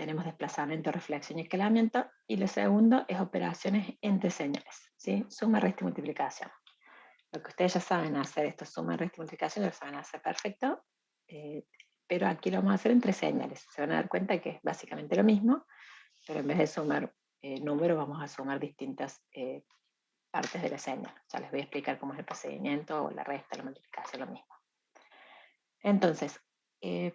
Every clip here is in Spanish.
tenemos desplazamiento, reflexión y escalamiento, y lo segundo es operaciones entre señales, ¿sí? Suma, resta y multiplicación. Lo que ustedes ya saben hacer, esto suma, resta y multiplicación, lo saben hacer perfecto, pero aquí lo vamos a hacer entre señales. Se van a dar cuenta que es básicamente lo mismo, pero en vez de sumar números, vamos a sumar distintas partes de la señal. Ya les voy a explicar cómo es el procedimiento, o la resta, la multiplicación, lo mismo. Entonces,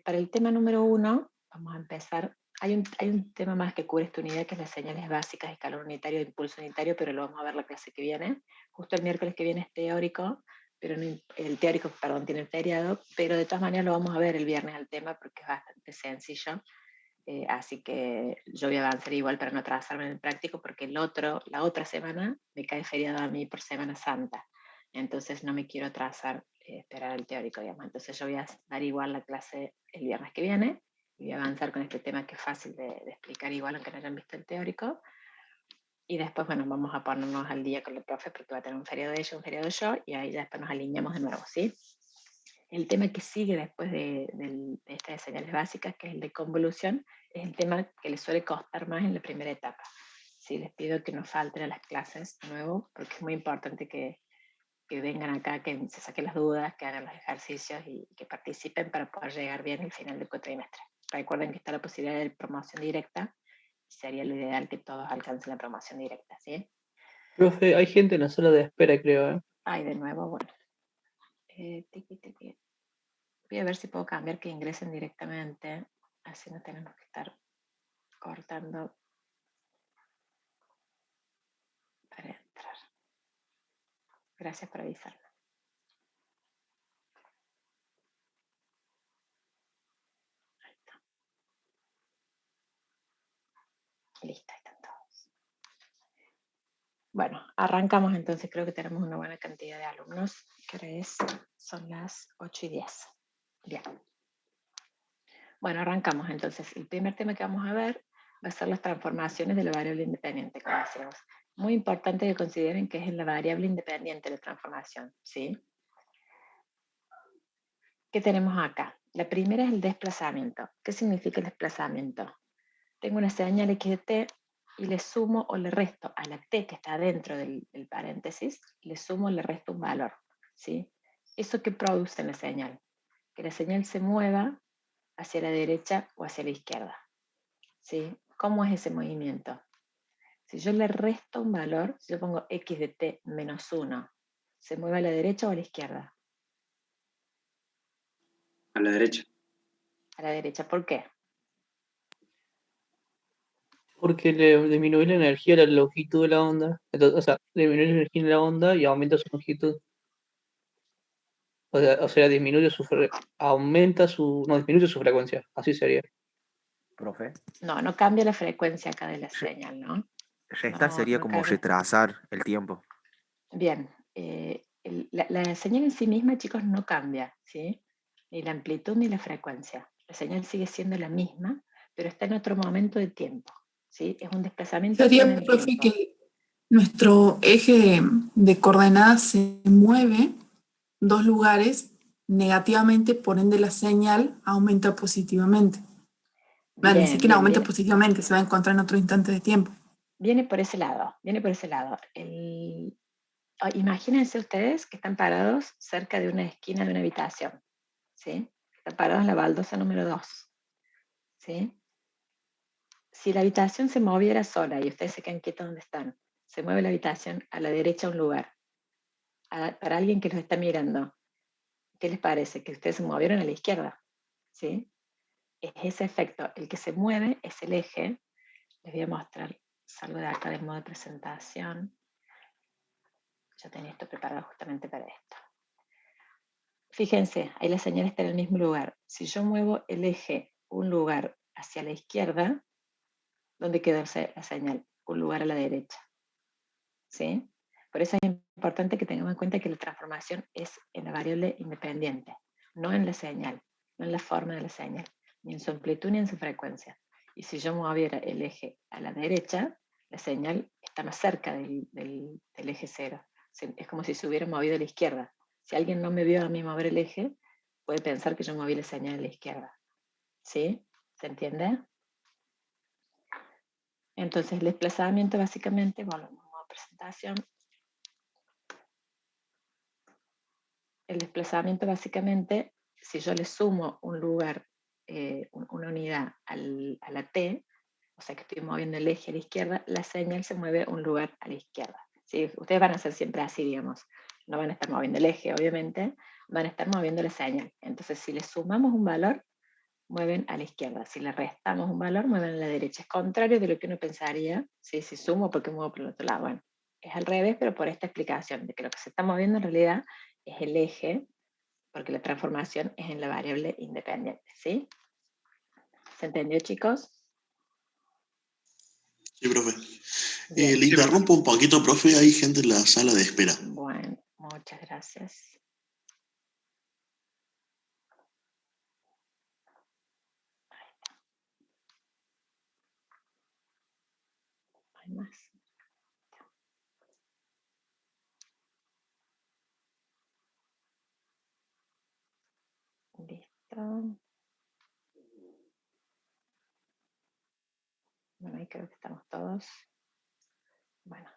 para el tema número 1, vamos a empezar. Hay un tema más que cubre esta unidad, que es las señales básicas, escalón unitario, impulso unitario, pero lo vamos a ver la clase que viene. Justo el miércoles que viene es teórico, pero el teórico, perdón, tiene el feriado, pero de todas maneras lo vamos a ver el viernes al tema porque es bastante sencillo. Así que yo voy a avanzar igual para no atrasarme en el práctico, porque la otra semana me cae feriado a mí por Semana Santa. Entonces no me quiero atrasar, esperar el teórico, digamos. Entonces yo voy a dar igual la clase el viernes que viene y voy a avanzar con este tema que es fácil de explicar igual, aunque no hayan visto el teórico. Y después, bueno, vamos a ponernos al día con el profe porque va a tener un feriado de ella, un feriado yo, y ahí ya después nos alineamos de nuevo, ¿sí? El tema que sigue después de estas señales básicas, que es el de convolución, es el tema que les suele costar más en la primera etapa. Sí, les pido que no falten a las clases de nuevo, porque es muy importante que vengan acá, que se saquen las dudas, que hagan los ejercicios y que participen para poder llegar bien al final del cuatrimestre. Recuerden que está la posibilidad de promoción directa, y sería lo ideal que todos alcancen la promoción directa, ¿sí? Profe, hay gente en la sala de espera, creo, ¿eh? Ay, de nuevo, bueno. Tiqui. Voy a ver si puedo cambiar que ingresen directamente, así no tenemos que estar cortando para entrar. Gracias por avisarme. Ahí está. Listo, ahí están todos. Bueno, arrancamos entonces. Creo que tenemos una buena cantidad de alumnos. ¿Qué hora es? Son las 8:10. Bien. Bueno, arrancamos entonces. El primer tema que vamos a ver va a ser las transformaciones de la variable independiente, como decíamos. Muy importante que consideren que es en la variable independiente la transformación, ¿sí? ¿Qué tenemos acá? La primera es el desplazamiento. ¿Qué significa el desplazamiento? Tengo una señal x de t y le sumo o le resto a la t que está dentro del paréntesis, le sumo o le resto un valor, ¿sí? ¿Eso qué produce en la señal? Que la señal se mueva hacia la derecha o hacia la izquierda, ¿sí? ¿Cómo es ese movimiento? Si yo le resto un valor, si yo pongo x de t menos 1, ¿se mueve a la derecha o a la izquierda? A la derecha. A la derecha, ¿por qué? Porque le disminuye la energía, la longitud de la onda. Entonces, o sea, disminuye la energía de la onda y aumenta su longitud. O sea, disminuye su frecuencia. Así sería. Profe, No cambia la frecuencia acá de la señal, ¿no? restar sería No como cambia. retrasar el tiempo. Bien, la señal en sí misma, chicos, no cambia, ¿sí? Ni la amplitud ni la frecuencia. La señal sigue siendo la misma, pero está en otro momento de tiempo, ¿sí? Es un desplazamiento en Sería, el profe, tiempo. que nuestro eje de coordenadas se mueve 2 lugares negativamente, por ende la señal aumenta positivamente. Ni siquiera aumenta positivamente, se va a encontrar en otro instante de tiempo. Viene por ese lado. Imagínense ustedes que están parados cerca de una esquina de una habitación, ¿sí? Están parados en la baldosa número 2, ¿sí? Si la habitación se moviera sola y ustedes se quedan quietos donde están, se mueve la habitación a la derecha un lugar. Para alguien que los está mirando, ¿qué les parece? Que ustedes se movieron a la izquierda, ¿sí? Es ese efecto. El que se mueve es el eje. Les voy a mostrar, salgo de acá de modo de presentación. Ya tenía esto preparado justamente para esto. Fíjense, ahí la señal está en el mismo lugar. Si yo muevo el eje un lugar hacia la izquierda, ¿dónde quedó la señal? Un lugar a la derecha, ¿sí? Por eso es importante que tengamos en cuenta que la transformación es en la variable independiente, no en la señal, no en la forma de la señal, ni en su amplitud ni en su frecuencia. Y si yo moviera el eje a la derecha, la señal está más cerca del eje cero. Es como si se hubiera movido a la izquierda. Si alguien no me vio a mí mover el eje, puede pensar que yo moví la señal a la izquierda. ¿Sí? ¿Se entiende? Entonces el desplazamiento básicamente, volvemos a modo presentación. El desplazamiento básicamente, si yo le sumo un lugar, una unidad a la T, o sea que estoy moviendo el eje a la izquierda, la señal se mueve un lugar a la izquierda. ¿Sí? Ustedes van a ser siempre así, digamos. No van a estar moviendo el eje, obviamente, van a estar moviendo la señal. Entonces, si le sumamos un valor, mueven a la izquierda. Si le restamos un valor, mueven a la derecha. Es contrario de lo que uno pensaría. ¿Sí? Si sumo, ¿por qué muevo por el otro lado? Bueno, es al revés, pero por esta explicación de que lo que se está moviendo en realidad es el eje, porque la transformación es en la variable independiente. ¿Sí? ¿Se entendió, chicos? Sí, profe. Bien. Le interrumpo un poquito, profe, hay gente en la sala de espera. Bueno, muchas gracias. Hay más. Listo. Bueno, ahí creo que estamos todos. Bueno.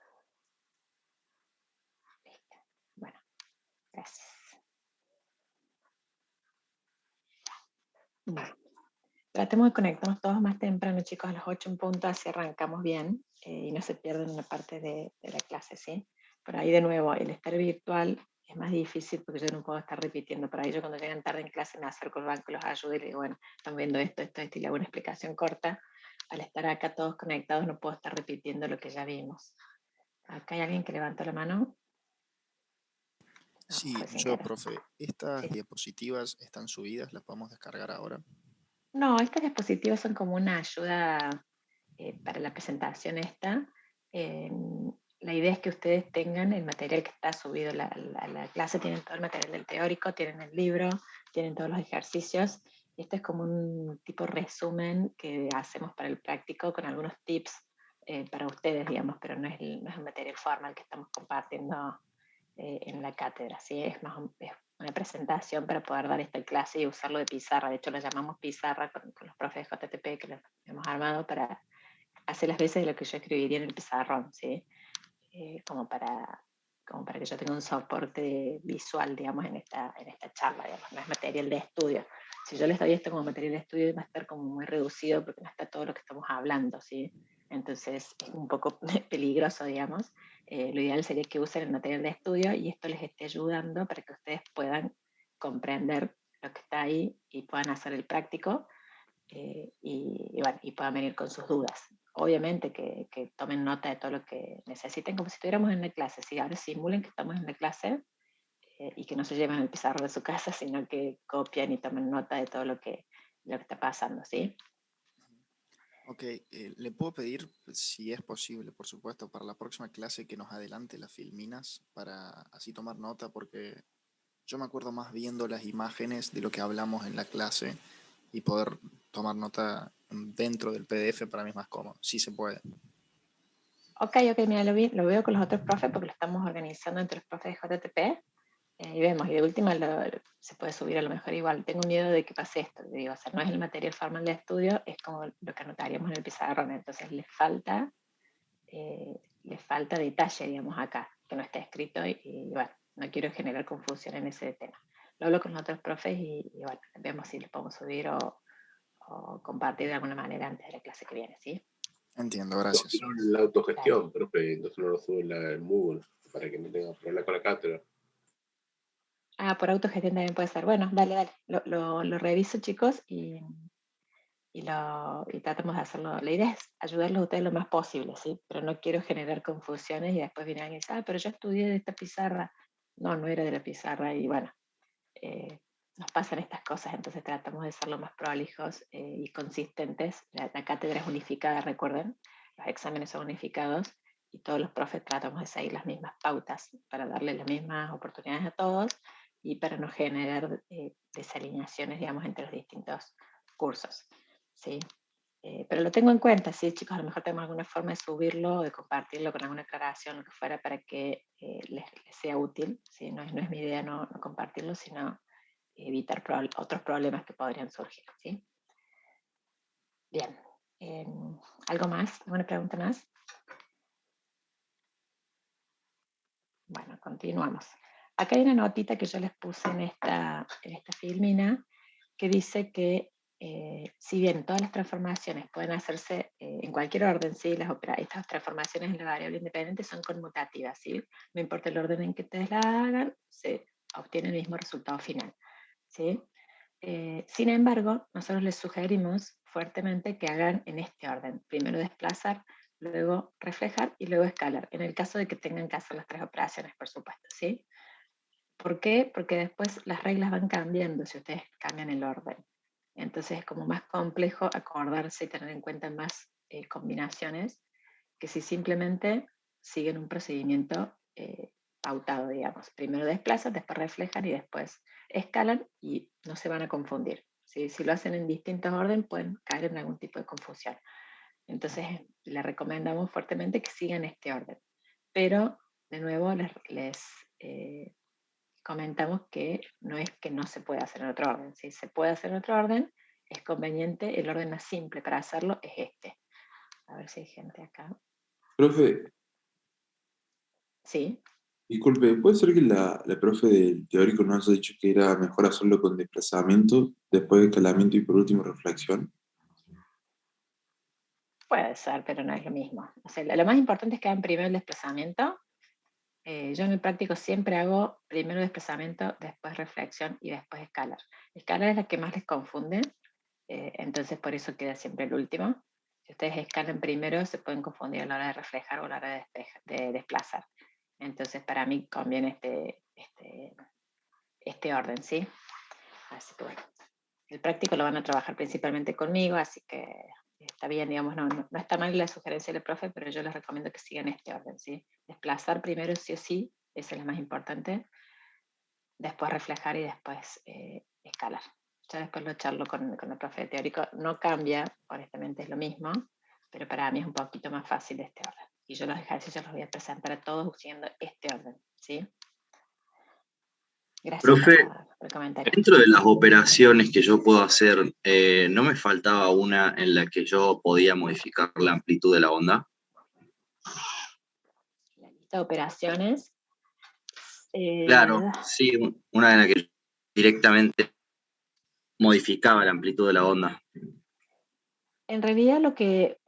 Listo. Bueno, gracias. Bueno, tratemos de conectarnos todos más temprano, chicos, a las 8 en punto, así arrancamos bien y no se pierden una parte de la clase, ¿sí? Por ahí de nuevo, el estar virtual es más difícil porque yo no puedo estar repitiendo. Por ahí yo cuando llegan tarde en clase me acerco al banco, los ayudo y les digo, bueno, están viendo esto, y le hago una explicación corta. Al estar acá todos conectados no puedo estar repitiendo lo que ya vimos. ¿Acá hay alguien que levantó la mano? No, Sí, fue sin yo, querer. profe, ¿estas Sí. diapositivas están subidas? ¿Las podemos descargar ahora? No, estas diapositivas son como una ayuda para la presentación esta. La idea es que ustedes tengan el material que está subido a la clase, tienen todo el material del teórico, tienen el libro, tienen todos los ejercicios. Esto es como un tipo resumen que hacemos para el práctico con algunos tips para ustedes, digamos, pero no es el material formal que estamos compartiendo en la cátedra, ¿sí? Es una presentación para poder dar esta clase y usarlo de pizarra. De hecho, lo llamamos pizarra con los profes de JTP que lo hemos armado para hacer las veces de lo que yo escribiría en el pizarrón, ¿sí? Como para que yo tenga un soporte visual, digamos, en esta charla, digamos, no es material de estudio. Si yo les doy esto como material de estudio, va a estar como muy reducido porque no está todo lo que estamos hablando, ¿sí? Entonces es un poco peligroso, digamos. Lo ideal sería que usen el material de estudio y esto les esté ayudando para que ustedes puedan comprender lo que está ahí y puedan hacer el práctico y puedan venir con sus dudas. Obviamente que tomen nota de todo lo que necesiten, como si estuviéramos en la clase. ¿Sí? Ahora simulen que estamos en la clase y que no se lleven el pizarro de su casa, sino que copian y tomen nota de todo lo que está pasando, ¿sí? Ok, le puedo pedir, si es posible, por supuesto, para la próxima clase que nos adelante las filminas para así tomar nota, porque yo me acuerdo más viendo las imágenes de lo que hablamos en la clase y poder tomar nota dentro del PDF para mí es más cómodo, si se puede. Ok, mira, lo veo con los otros profes porque lo estamos organizando entre los profes de JTP y vemos, y de última se puede subir a lo mejor igual. Tengo miedo de que pase esto, digo, o sea, no es el material formal de estudio, es como lo que anotaríamos en el pizarrón, entonces les falta detalle, digamos, acá, que no está escrito y bueno, no quiero generar confusión en ese tema. Lo hablo con los otros profes y bueno, vemos si lo podemos subir o compartir de alguna manera antes de la clase que viene, ¿sí? Entiendo, gracias. La autogestión, profe, entonces no lo sube en Moodle para que no tenga problemas con la cátedra. Ah, por autogestión también puede ser. Bueno, dale. Lo reviso, chicos, y tratamos de hacerlo. La idea es ayudarlos a ustedes lo más posible, ¿sí? Pero no quiero generar confusiones y después viene alguien y dice, pero yo estudié de esta pizarra. No era de la pizarra y bueno, nos pasan estas cosas, entonces tratamos de ser lo más prolijos y consistentes. La cátedra es unificada, recuerden, los exámenes son unificados y todos los profes tratamos de seguir las mismas pautas para darle las mismas oportunidades a todos y para no generar desalineaciones, digamos, entre los distintos cursos, ¿sí? Pero lo tengo en cuenta, sí, chicos, a lo mejor tengo alguna forma de subirlo, de compartirlo con alguna aclaración, lo que fuera, para que les sea útil, ¿sí? No es mi idea no compartirlo, sino evitar otros problemas que podrían surgir, ¿sí? Bien, ¿Algo más? ¿Alguna pregunta más? Bueno, continuamos. Acá hay una notita que yo les puse en esta filmina que dice que si bien todas las transformaciones pueden hacerse en cualquier orden, ¿sí? Estas transformaciones en la variable independiente son conmutativas, ¿sí? No importa el orden en que ustedes la hagan, se obtiene el mismo resultado final, ¿sí? Sin embargo, nosotros les sugerimos fuertemente que hagan en este orden. Primero desplazar, luego reflejar y luego escalar, en el caso de que tengan que hacer las 3 operaciones, por supuesto, ¿sí? ¿Por qué? Porque después las reglas van cambiando si ustedes cambian el orden. Entonces es como más complejo acordarse y tener en cuenta más combinaciones que si simplemente siguen un procedimiento pautado, digamos. Primero desplazan, después reflejan y después escalan y no se van a confundir. ¿Sí? Si lo hacen en distintos orden pueden caer en algún tipo de confusión. Entonces les recomendamos fuertemente que sigan este orden. Pero, de nuevo, les comentamos que no es que no se pueda hacer en otro orden. Si se puede hacer en otro orden, es conveniente, el orden más simple para hacerlo es este. A ver si hay gente acá. Profe, Sí. disculpe, ¿puede ser que la profe del teórico nos haya dicho que era mejor hacerlo con desplazamiento, después escalamiento y por último reflexión? Puede ser, pero no es lo mismo. O sea, lo más importante es que hagan primero el desplazamiento. Yo en el práctico siempre hago primero desplazamiento, después reflexión y después escalar. Escalar es la que más les confunde, entonces por eso queda siempre el último. Si ustedes escalan primero, se pueden confundir a la hora de reflejar o a la hora de desplazar. Entonces para mí conviene este orden, ¿sí? Así que bueno, el práctico lo van a trabajar principalmente conmigo, así que está bien, digamos, no está mal la sugerencia del profe, pero yo les recomiendo que sigan este orden, ¿sí? Desplazar primero sí o sí, esa es la más importante, después reflejar y después escalar. Ya después lo charlo con el profe de teórico, no cambia, honestamente es lo mismo, pero para mí es un poquito más fácil este orden. Y yo los ejercicios los voy a presentar a todos usando este orden, ¿sí? Gracias Profe, por el comentario. dentro de las operaciones que yo puedo hacer, ¿no me faltaba una en la que yo podía modificar la amplitud de la onda? La lista de operaciones. Claro, sí, una en la que directamente modificaba la amplitud de la onda. En realidad lo que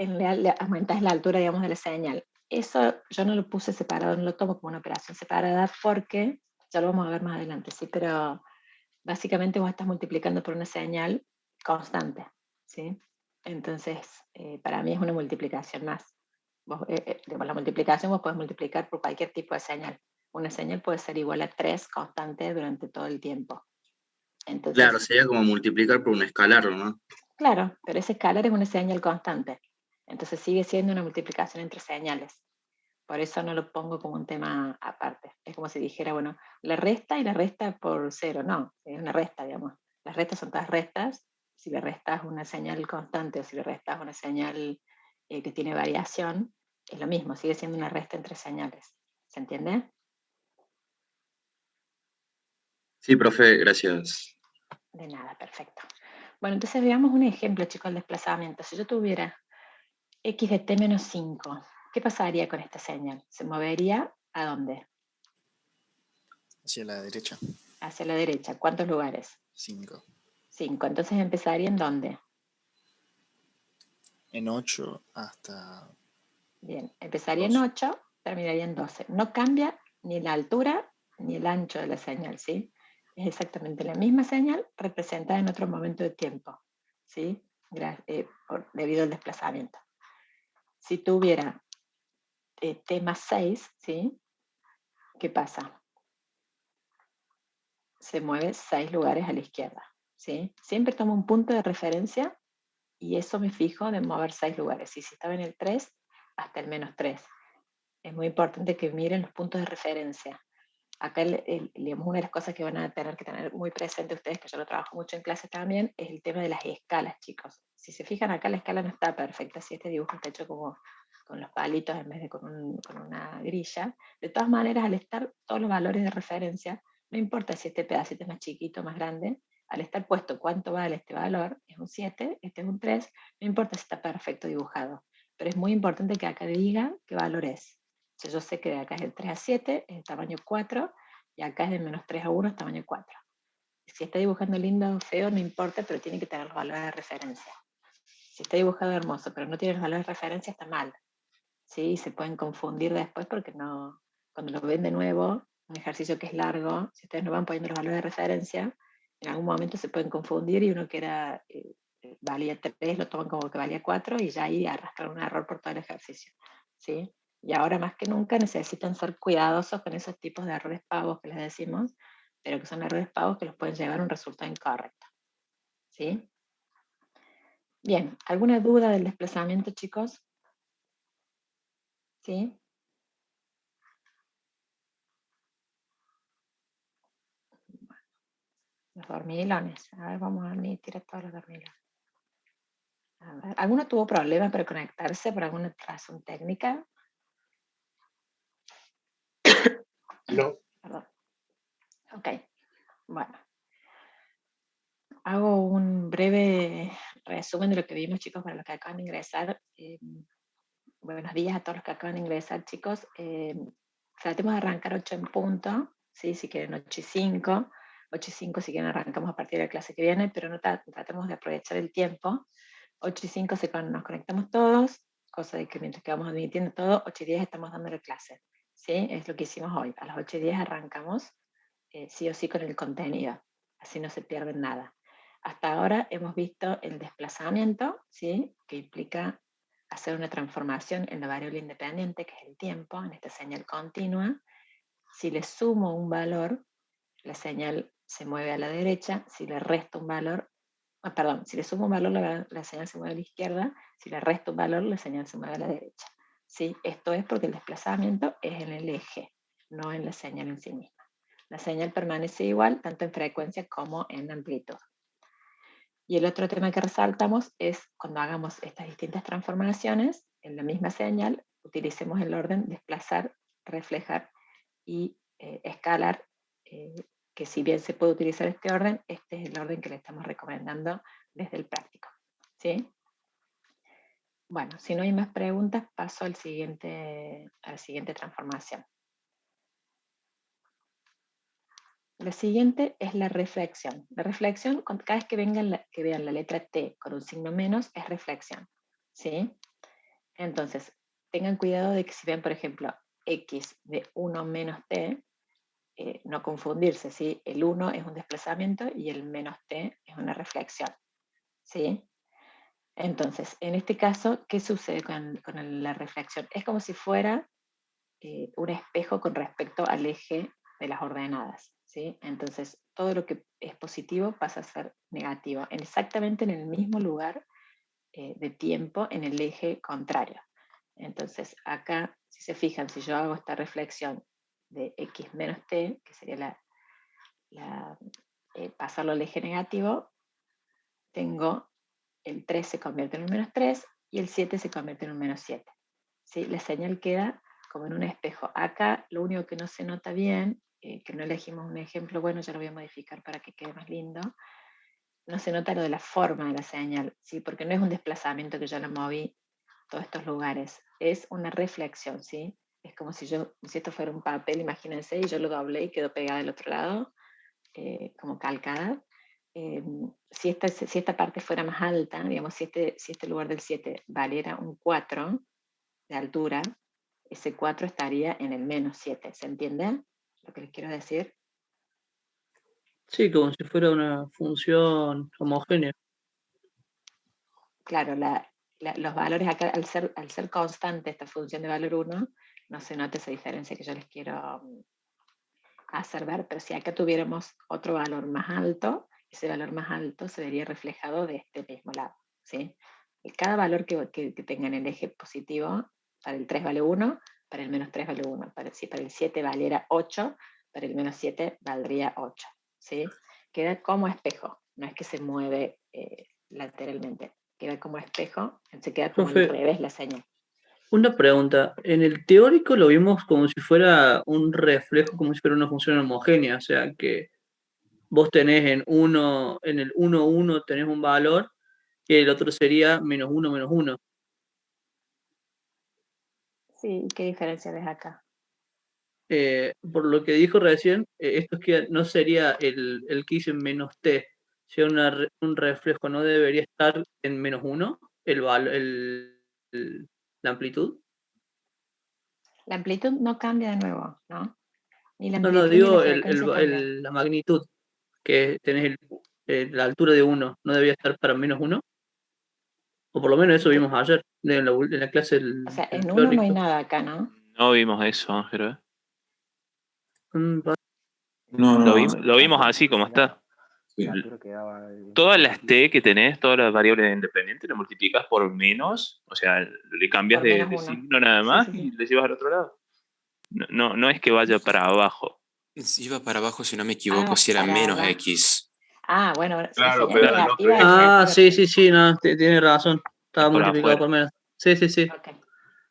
aumenta es la altura, digamos, de la señal. Eso yo no lo puse separado, no lo tomo como una operación separada porque, ya lo vamos a ver más adelante, sí, pero básicamente vos estás multiplicando por una señal constante, ¿sí? Entonces, para mí es una multiplicación más. Digamos, la multiplicación vos podés multiplicar por cualquier tipo de señal. Una señal puede ser igual a 3 constante durante todo el tiempo. Entonces, Claro, sería como multiplicar por un escalar, ¿no? claro, pero ese escalar es una señal constante. Entonces sigue siendo una multiplicación entre señales. Por eso no lo pongo como un tema aparte. Es como si dijera, bueno, la resta y la resta por 0. No, es una resta, digamos. Las restas son todas restas. Si le restas una señal constante o si le restas una señal que tiene variación, es lo mismo, sigue siendo una resta entre señales. ¿Se entiende? Sí, profe, gracias. De nada, perfecto. Bueno, entonces veamos un ejemplo, chicos, del desplazamiento. Si yo tuviera x de t menos 5, ¿qué pasaría con esta señal? ¿Se movería a dónde? Hacia la derecha. Hacia la derecha. ¿Cuántos lugares? 5. 5. Entonces empezaría en dónde? En 8 hasta... Bien, empezaría en 8, terminaría en 12. No cambia ni la altura ni el ancho de la señal, ¿sí? Es exactamente la misma señal representada en otro momento de tiempo, ¿sí? Debido al desplazamiento. Si tuviera t más 6, ¿sí? ¿Qué pasa? Se mueve 6 lugares a la izquierda, ¿sí? Siempre tomo un punto de referencia y eso me fijo de mover 6 lugares. Y si estaba en el 3, hasta el menos 3. Es muy importante que miren los puntos de referencia. Acá, digamos, una de las cosas que van a tener que tener muy presente ustedes, que yo lo trabajo mucho en clases también, es el tema de las escalas, chicos. Si se fijan acá, la escala no está perfecta. Si este dibujo está hecho como con los palitos en vez de con una grilla. De todas maneras, al estar todos los valores de referencia, no importa si este pedacito es más chiquito o más grande, al estar puesto cuánto vale este valor, es un 7, este es un 3, no importa si está perfecto dibujado, pero es muy importante que acá diga qué valor es. O sea, yo sé que de acá es el 3 a 7, es el tamaño 4, y acá es del menos 3 a 1, es tamaño 4. Si está dibujando lindo o feo, no importa, pero tiene que tener los valores de referencia. Si está dibujado hermoso, pero no tiene los valores de referencia, está mal. ¿Sí? Se pueden confundir después porque no, cuando lo ven de nuevo, un ejercicio que es largo, si ustedes no van poniendo los valores de referencia, en algún momento se pueden confundir y uno que era valía 3 lo toman como que valía 4 y ya ahí arrastran un error por todo el ejercicio. ¿Sí? Y ahora más que nunca necesitan ser cuidadosos con esos tipos de errores pavos que les decimos, pero que son errores pavos que los pueden llevar a un resultado incorrecto. ¿Sí? Bien, ¿alguna duda del desplazamiento, chicos? ¿Sí? Los dormilones. A ver, vamos a admitir a todos los dormilones. A ver, ¿alguno tuvo problemas para conectarse por alguna razón técnica? No. Perdón. Ok, bueno. Hago un breve resumen de lo que vimos, chicos, para los que acaban de ingresar. Buenos días a todos los que acaban de ingresar, chicos. Tratemos de arrancar 8 en punto, ¿sí? Si quieren 8 y 5. 8 y 5 si quieren arrancamos a partir de la clase que viene, pero no tratemos de aprovechar el tiempo. 8 y 5 nos conectamos todos, cosa de que mientras que vamos admitiendo todo, 8 y 10 estamos dándole clase. ¿Sí? Es lo que hicimos hoy. A las 8 y 10 arrancamos sí o sí con el contenido. Así no se pierde nada. Hasta ahora hemos visto el desplazamiento, ¿sí? Que implica hacer una transformación en la variable independiente, que es el tiempo, en esta señal continua. Si le sumo un valor, la señal se mueve a la derecha. Si le resto un valor, si le sumo un valor, la señal se mueve a la izquierda. Si le resto un valor, la señal se mueve a la derecha. ¿Sí? Esto es porque el desplazamiento es en el eje, no en la señal en sí misma. La señal permanece igual, tanto en frecuencia como en amplitud. Y el otro tema que resaltamos es cuando hagamos estas distintas transformaciones, en la misma señal, utilicemos el orden desplazar, reflejar y escalar, que si bien se puede utilizar este orden, este es el orden que le estamos recomendando desde el práctico. ¿Sí? Bueno, si no hay más preguntas, paso a la siguiente transformación. La siguiente es la reflexión. La reflexión, cada vez que vean la letra T con un signo menos, es reflexión. ¿Sí? Entonces, tengan cuidado de que si ven, por ejemplo, X de 1 menos T, no confundirse, ¿sí? El 1 es un desplazamiento y el menos T es una reflexión. ¿Sí? Entonces, en este caso, ¿qué sucede con la reflexión? Es como si fuera un espejo con respecto al eje de las ordenadas. ¿Sí? Entonces, todo lo que es positivo pasa a ser negativo, exactamente en el mismo lugar de tiempo en el eje contrario. Entonces, acá, si se fijan, si yo hago esta reflexión de x menos t, que sería pasarlo al eje negativo, tengo el 3 se convierte en un menos 3 y el 7 se convierte en un menos 7. ¿Sí? La señal queda como en un espejo. Acá lo único que no se nota bien, que no elegimos un ejemplo bueno, ya lo voy a modificar para que quede más lindo, no se nota lo de la forma de la señal, ¿sí? Porque no es un desplazamiento que yo lo moví todos estos lugares, es una reflexión, ¿sí? Es como si esto fuera un papel, imagínense, y yo lo doblé y quedó pegada del otro lado, como calcada. Si esta parte fuera más alta, digamos, si este lugar del 7 valiera un 4 de altura, ese 4 estaría en el menos 7, ¿se entiende lo que les quiero decir? Sí, como si fuera una función homogénea. Claro, los valores acá, al ser constante esta función de valor 1, no se nota esa diferencia que yo les quiero hacer ver, pero si acá tuviéramos otro valor más alto, ese valor más alto se vería reflejado de este mismo lado. ¿Sí? Y cada valor que tenga en el eje positivo, para el 3 vale 1, para el menos 3 vale 1. Si para el 7 valiera 8, para el menos 7 valdría 8. ¿Sí? Queda como espejo, no es que se mueve lateralmente. Queda como espejo, se queda como al revés la señal. Una pregunta, en el teórico lo vimos como si fuera un reflejo, como si fuera una función homogénea, o sea que vos tenés en el 1, 1 tenés un valor, y el otro sería -1, -1. Sí, ¿qué diferencia ves acá? Por lo que dijo recién, esto es que no sería el que hice en -t, sería un reflejo, no debería estar en -1 la amplitud. La amplitud no cambia de nuevo, ¿no? Ni la No, amplitud ni digo la frecuencia cambian. la magnitud, que tenés la altura de 1, ¿no debía estar para -1? O por lo menos eso vimos ayer, en la clase O sea, del en 1 no hay teórico. nada acá, ¿no? No vimos eso, Ángel. No, Lo vimos así como está. Sí. La altura quedaba Todas las t que tenés, todas las variables independientes, lo multiplicas por menos, o sea, le cambias Por de -1. signo nada Sí, más sí, y sí. le llevas al otro lado. No es que vaya para abajo. Iba para abajo, si no me equivoco, si era para menos abajo. X. Bueno, sí, Claro, señal pero negativa. Ah, sí, no, tiene razón. Estaba por multiplicado afuera. por menos. Sí.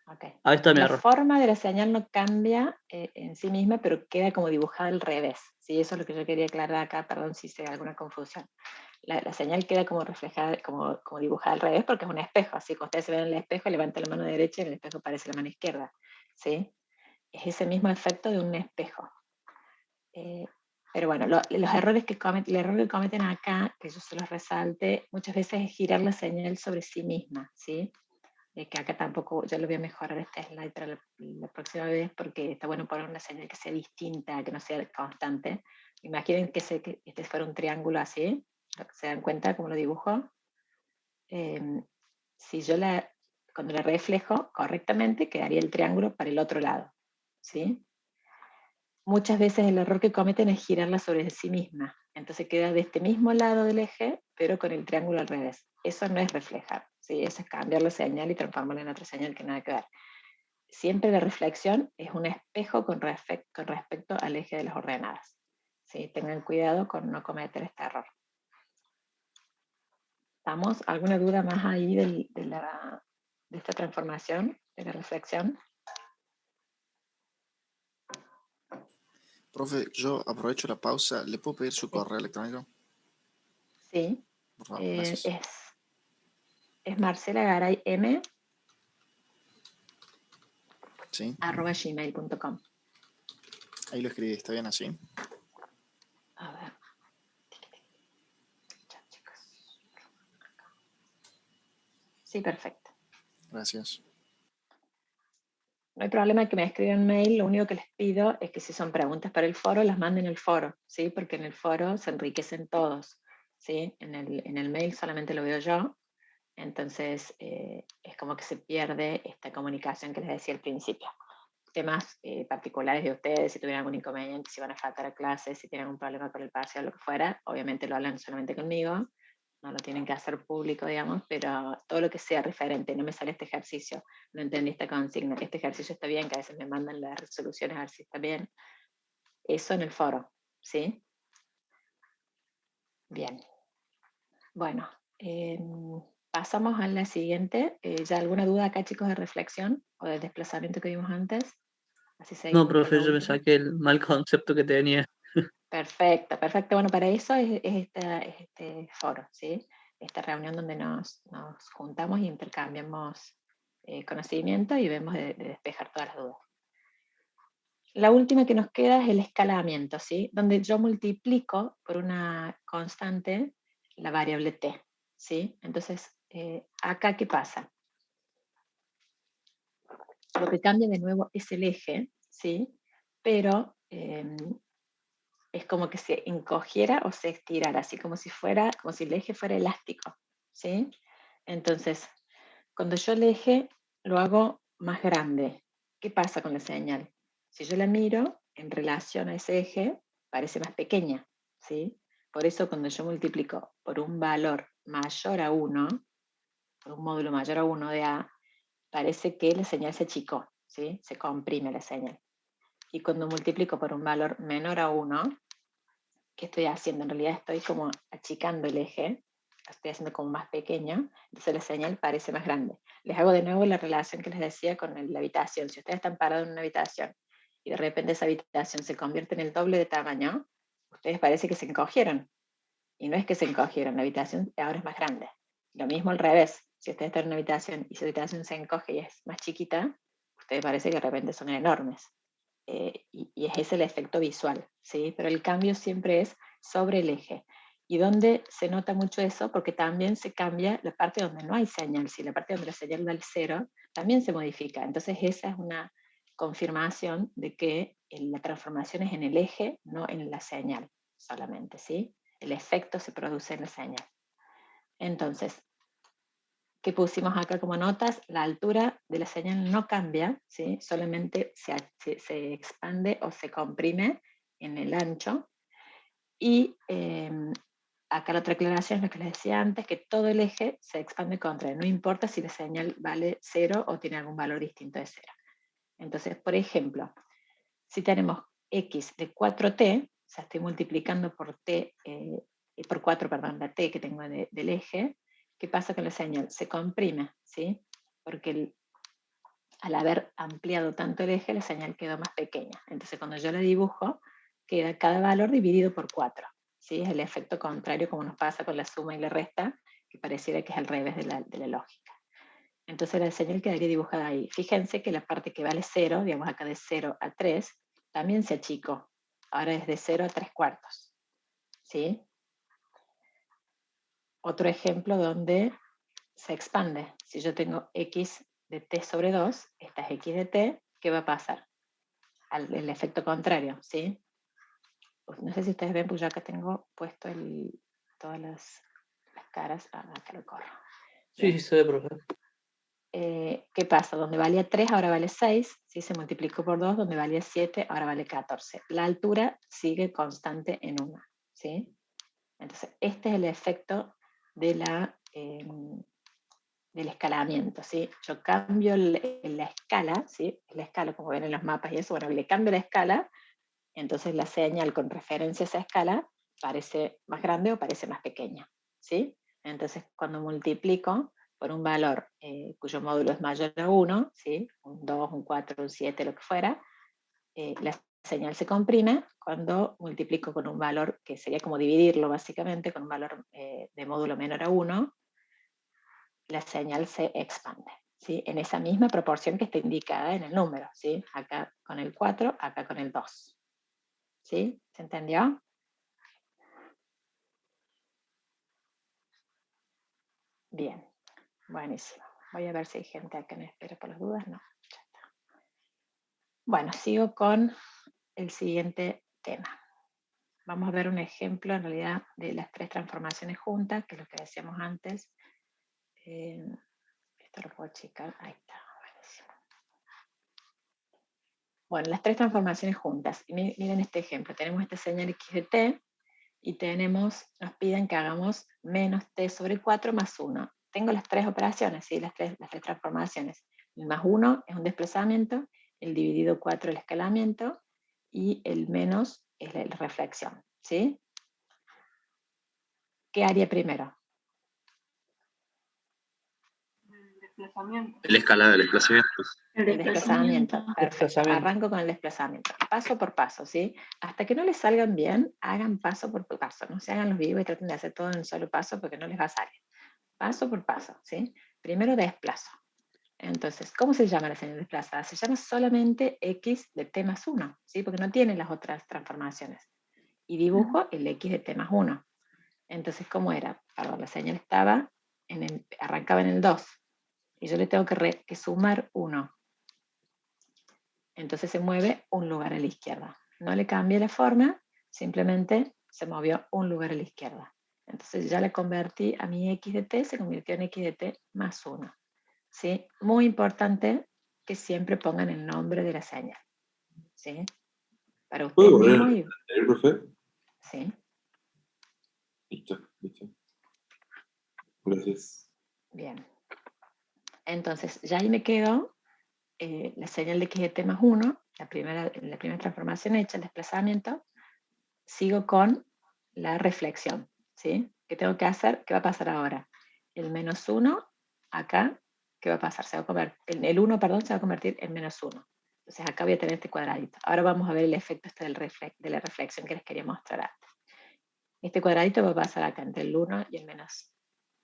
Ok. Ahí está mi La error. forma de la señal no cambia en sí misma, pero queda como dibujada al revés. Sí, eso es lo que yo quería aclarar acá, perdón si hay alguna confusión. La señal queda como reflejada, como dibujada al revés, porque es un espejo. Así que ustedes se ven en el espejo, levantan la mano derecha y en el espejo aparece la mano izquierda. ¿Sí? Es ese mismo efecto de un espejo. Pero bueno, los errores el error que cometen acá, que yo se los resalte, muchas veces es girar la señal sobre sí misma, ¿sí? Que acá tampoco, yo lo voy a mejorar este slide para la próxima vez, porque está bueno poner una señal que sea distinta, que no sea constante. Imaginen que este fuera un triángulo así, ¿se dan cuenta cómo lo dibujo? Si yo cuando la reflejo correctamente, quedaría el triángulo para el otro lado, ¿sí? Muchas veces el error que cometen es girarla sobre sí misma. Entonces queda de este mismo lado del eje, pero con el triángulo al revés. Eso no es reflejar, ¿sí? Eso es cambiar la señal y transformarla en otra señal que nada que ver. Siempre la reflexión es un espejo con respecto al eje de las ordenadas. ¿Sí? Tengan cuidado con no cometer este error. ¿Estamos? ¿Alguna duda más ahí de esta transformación, de la reflexión? Profe, yo aprovecho la pausa. ¿Le puedo pedir su correo electrónico? Sí. Por favor, gracias. Es Marcela Garay M. Sí. @gmail.com. Ahí lo escribí, ¿está bien así? A ver. Sí, perfecto. Gracias. No hay problema que me escriban mail, lo único que les pido es que si son preguntas para el foro, las manden al foro, ¿sí? Porque en el foro se enriquecen todos, ¿sí? En el mail solamente lo veo yo, entonces es como que se pierde esta comunicación que les decía al principio. Temas particulares de ustedes, si tuvieran algún inconveniente, si van a faltar a clases, si tienen algún problema con el parcial, lo que fuera, obviamente lo hablan solamente conmigo, no lo tienen que hacer público, digamos, pero todo lo que sea referente, no me sale este ejercicio, no entendí esta consigna, este ejercicio está bien, que a veces me mandan las resoluciones a ver si está bien, eso en el foro, ¿sí? Bien. Bueno, pasamos a la siguiente. ¿Ya alguna duda acá, chicos, de reflexión o del desplazamiento que vimos antes? Así No, seguimos con profe, la yo me última. saqué el mal concepto que tenía. Perfecto. Bueno, para eso es este foro, ¿sí? Esta reunión donde nos juntamos y intercambiamos conocimiento y vemos de despejar todas las dudas. La última que nos queda es el escalamiento, ¿sí? Donde yo multiplico por una constante la variable t, ¿sí? Entonces, acá, ¿qué pasa? Lo que cambia de nuevo es el eje, ¿sí? Pero es como que se encogiera o se estirara, así como si el eje fuera elástico, ¿sí? Entonces, cuando yo el eje lo hago más grande, ¿qué pasa con la señal? Si yo la miro en relación a ese eje, parece más pequeña, ¿sí? Por eso cuando yo multiplico por un valor mayor a 1, por un módulo mayor a 1 de A, parece que la señal se achicó, ¿sí? Se comprime la señal. Y cuando multiplico por un valor menor a 1, ¿qué estoy haciendo? En realidad estoy como achicando el eje, lo estoy haciendo como más pequeño, entonces la señal parece más grande. Les hago de nuevo la relación que les decía con la habitación. Si ustedes están parados en una habitación y de repente esa habitación se convierte en el doble de tamaño, ustedes parece que se encogieron. Y no es que se encogieron, la habitación ahora es más grande. Lo mismo al revés. Si ustedes están en una habitación y su habitación se encoge y es más chiquita, ustedes parece que de repente son enormes. Y ese es el efecto visual, ¿sí? Pero el cambio siempre es sobre el eje. ¿Y dónde se nota mucho eso? Porque también se cambia la parte donde no hay señal. Si la parte donde la señal va al 0, también se modifica. Entonces esa es una confirmación de que la transformación es en el eje, no en la señal solamente, ¿sí? El efecto se produce en la señal. Entonces, ¿qué pusimos acá como notas? La altura de la señal no cambia, ¿sí? Solamente se expande o se comprime en el ancho. Y acá la otra aclaración es lo que les decía antes, que todo el eje se expande contra él. No importa si la señal vale 0 o tiene algún valor distinto de 0. Entonces, por ejemplo, si tenemos x de 4t, o sea, estoy multiplicando por t, por 4, perdón, la t que tengo del eje, ¿qué pasa con la señal? Se comprime, ¿sí? Porque al haber ampliado tanto el eje, la señal quedó más pequeña. Entonces, cuando yo la dibujo, queda cada valor dividido por 4. ¿Sí? Es el efecto contrario como nos pasa con la suma y la resta, que pareciera que es al revés de la lógica. Entonces la señal quedaría dibujada ahí. Fíjense que la parte que vale 0, digamos acá de 0 a 3, también se achicó. Ahora es de 0 a 3/4. ¿Sí? Otro ejemplo donde se expande. Si yo tengo x de t sobre 2, esta es x de t, ¿qué va a pasar? El efecto contrario, ¿sí? No sé si ustedes ven, pues yo acá tengo puesto todas las caras. Acá lo corro. Sí, sí se ve, profe. ¿Qué pasa? Donde valía 3, ahora vale 6. ¿Sí? Se multiplicó por 2, donde valía 7, ahora vale 14. La altura sigue constante en 1. ¿Sí? Entonces, este es el efecto del escalamiento. ¿Sí? Yo cambio la escala, ¿sí? La escala, como ven en los mapas y eso, bueno, le cambio la escala, entonces la señal con referencia a esa escala parece más grande o parece más pequeña. ¿Sí? Entonces, cuando multiplico por un valor cuyo módulo es mayor a 1, ¿sí? Un 2, un 4, un 7, lo que fuera, la señal se comprime. Cuando multiplico con un valor que sería como dividirlo básicamente, con un valor de módulo menor a 1, la señal se expande, ¿sí? En esa misma proporción que está indicada en el número, ¿sí? Acá con el 4, acá con el 2. ¿Sí? ¿Se entendió? Bien, buenísimo. Voy a ver si hay gente acá que me espera por las dudas. No, ya está. Bueno, sigo con el siguiente tema. Vamos a ver un ejemplo en realidad de las 3 transformaciones juntas, que es lo que decíamos antes. Esto lo puedo checar. Ahí está, buenísimo. Bueno, las 3 transformaciones juntas. Miren este ejemplo. Tenemos esta señal x de t y nos piden que hagamos menos t sobre 4 más 1. Tengo las 3 operaciones, ¿sí? las tres transformaciones. El más 1 es un desplazamiento, el dividido 4 el escalamiento y el menos es la reflexión. ¿Sí? ¿Qué haría primero? El escalado, el desplazamiento. El desplazamiento. Perfecto. Arranco con el desplazamiento. Paso por paso, ¿sí? Hasta que no les salgan bien, hagan paso por paso. No se hagan los vivos y traten de hacer todo en un solo paso porque no les va a salir. Paso por paso, ¿sí? Primero desplazo. Entonces, ¿cómo se llama la señal desplazada? Se llama solamente x de t más 1, ¿sí? Porque no tiene las otras transformaciones. Y dibujo el x de t más 1. Entonces, ¿cómo era? Perdón, la señal estaba arrancaba en el 2. Y yo le tengo que sumar 1. Entonces se mueve un lugar a la izquierda. No le cambié la forma, simplemente se movió un lugar a la izquierda. Entonces ya la convertí a mi x de t, se convirtió en x de t más 1. ¿Sí? Muy importante que siempre pongan el nombre de la señal. ¿Sí? Para ustedes ¿Puedo volver mismos. a leer, profe? Sí. Listo, listo. Gracias. Bien. Entonces, ya ahí me quedo la señal de x de t más 1, la primera transformación hecha, el desplazamiento. Sigo con la reflexión. ¿Sí? ¿Qué tengo que hacer? ¿Qué va a pasar ahora? El menos 1, acá, ¿qué va a pasar? El 1, perdón, se va a convertir en menos 1. Entonces acá voy a tener este cuadradito. Ahora vamos a ver el efecto de la reflexión que les quería mostrar antes. Este cuadradito va a pasar acá entre el 1 y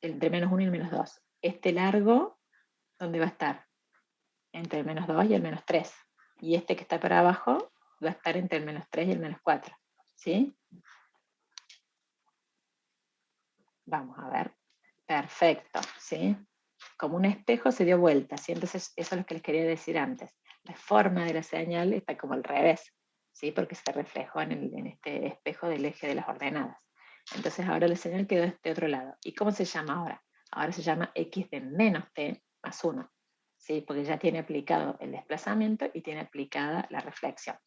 entre menos 1 y el menos 2. Este largo, ¿dónde va a estar? Entre el menos 2 y el menos 3. Y este que está para abajo va a estar entre el menos 3 y el menos 4. ¿Sí? Vamos a ver. Perfecto. ¿Sí? Como un espejo se dio vuelta. ¿Sí? Entonces, eso es lo que les quería decir antes. La forma de la señal está como al revés. ¿Sí? Porque se reflejó en este espejo del eje de las ordenadas. Entonces, ahora la señal quedó de este otro lado. ¿Y cómo se llama ahora? Ahora se llama x de menos t más 1. ¿Sí? Porque ya tiene aplicado el desplazamiento y tiene aplicada la reflexión.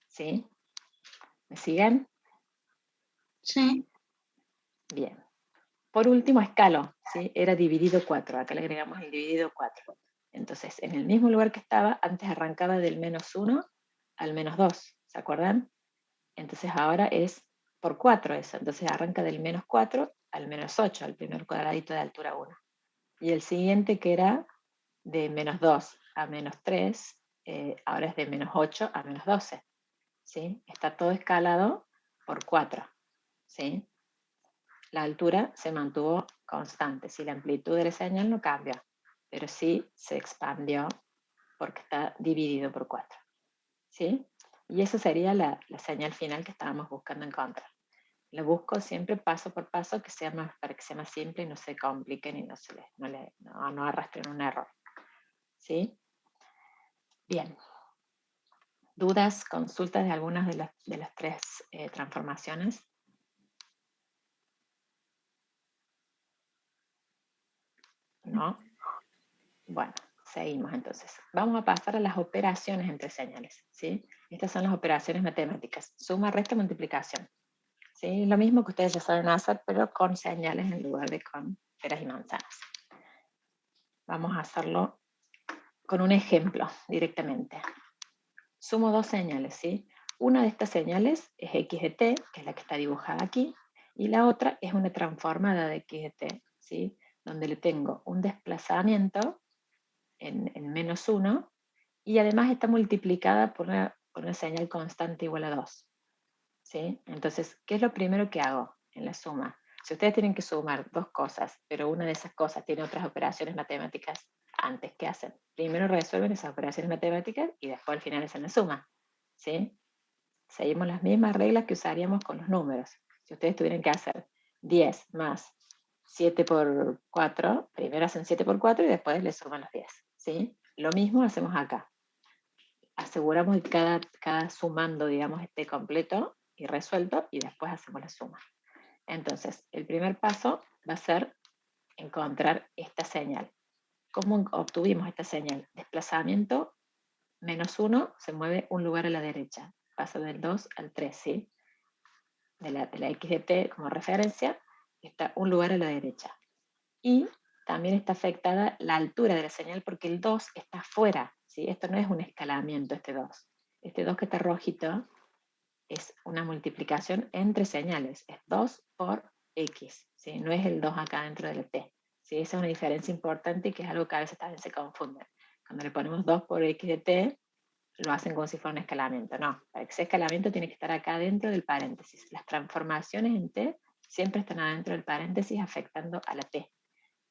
¿Sí? ¿Me siguen? Sí. Bien. Por último, escalo. ¿Sí? Era dividido 4. Acá le agregamos el dividido 4. Entonces, en el mismo lugar que estaba, antes arrancaba del menos 1 al menos 2. ¿Se acuerdan? Entonces ahora es por 4 eso. Entonces arranca del menos 4 al menos 8, al primer cuadradito de altura 1. Y el siguiente, que era de menos 2 a menos 3, ahora es de menos 8 a menos 12. ¿Sí? Está todo escalado por 4. ¿Sí? La altura se mantuvo constante. ¿Sí? La amplitud de la señal no cambia, pero sí se expandió porque está dividido por 4. ¿Sí? Y esa sería la señal final que estábamos buscando encontrar. Lo busco siempre paso por paso para que sea más simple y no se compliquen y no arrastren un error. ¿Sí? Bien. ¿Dudas, consultas de algunas de las tres transformaciones? ¿No? Bueno, seguimos entonces. Vamos a pasar a las operaciones entre señales. ¿Sí? Estas son las operaciones matemáticas. Suma, resta, multiplicación. ¿Sí? Lo mismo que ustedes ya saben hacer, pero con señales en lugar de con peras y manzanas. Vamos a hacerlo con un ejemplo directamente. Sumo dos señales, ¿sí? Una de estas señales es x de t, que es la que está dibujada aquí, y la otra es una transformada de x de t, ¿sí? Donde le tengo un desplazamiento en menos 1, y además está multiplicada por una señal constante igual a 2. ¿Sí? Entonces, ¿qué es lo primero que hago en la suma? Si ustedes tienen que sumar dos cosas, pero una de esas cosas tiene otras operaciones matemáticas antes, ¿qué hacen? Primero resuelven esas operaciones matemáticas y después al final hacen la suma. ¿Sí? Seguimos las mismas reglas que usaríamos con los números. Si ustedes tuvieran que hacer 10 más 7 por 4, primero hacen 7 por 4 y después le suman los 10. ¿Sí? Lo mismo hacemos acá. Aseguramos que cada sumando, digamos, esté completo y resuelto y después hacemos la suma. Entonces, el primer paso va a ser encontrar esta señal. ¿Cómo obtuvimos esta señal? Desplazamiento menos 1 se mueve un lugar a la derecha. Pasa del 2 al 3, ¿sí? De la x de t como referencia, está un lugar a la derecha. Y también está afectada la altura de la señal porque el 2 está afuera, ¿sí? Esto no es un escalamiento, este 2. Este 2 que está rojito es una multiplicación entre señales. Es 2 por x, ¿sí? No es el 2 acá dentro de la t. ¿Sí? Esa es una diferencia importante y que es algo que a veces también se confunde. Cuando le ponemos 2 por x de t, lo hacen como si fuera un escalamiento. No, para que sea escalamiento tiene que estar acá dentro del paréntesis. Las transformaciones en t siempre están adentro del paréntesis afectando a la t.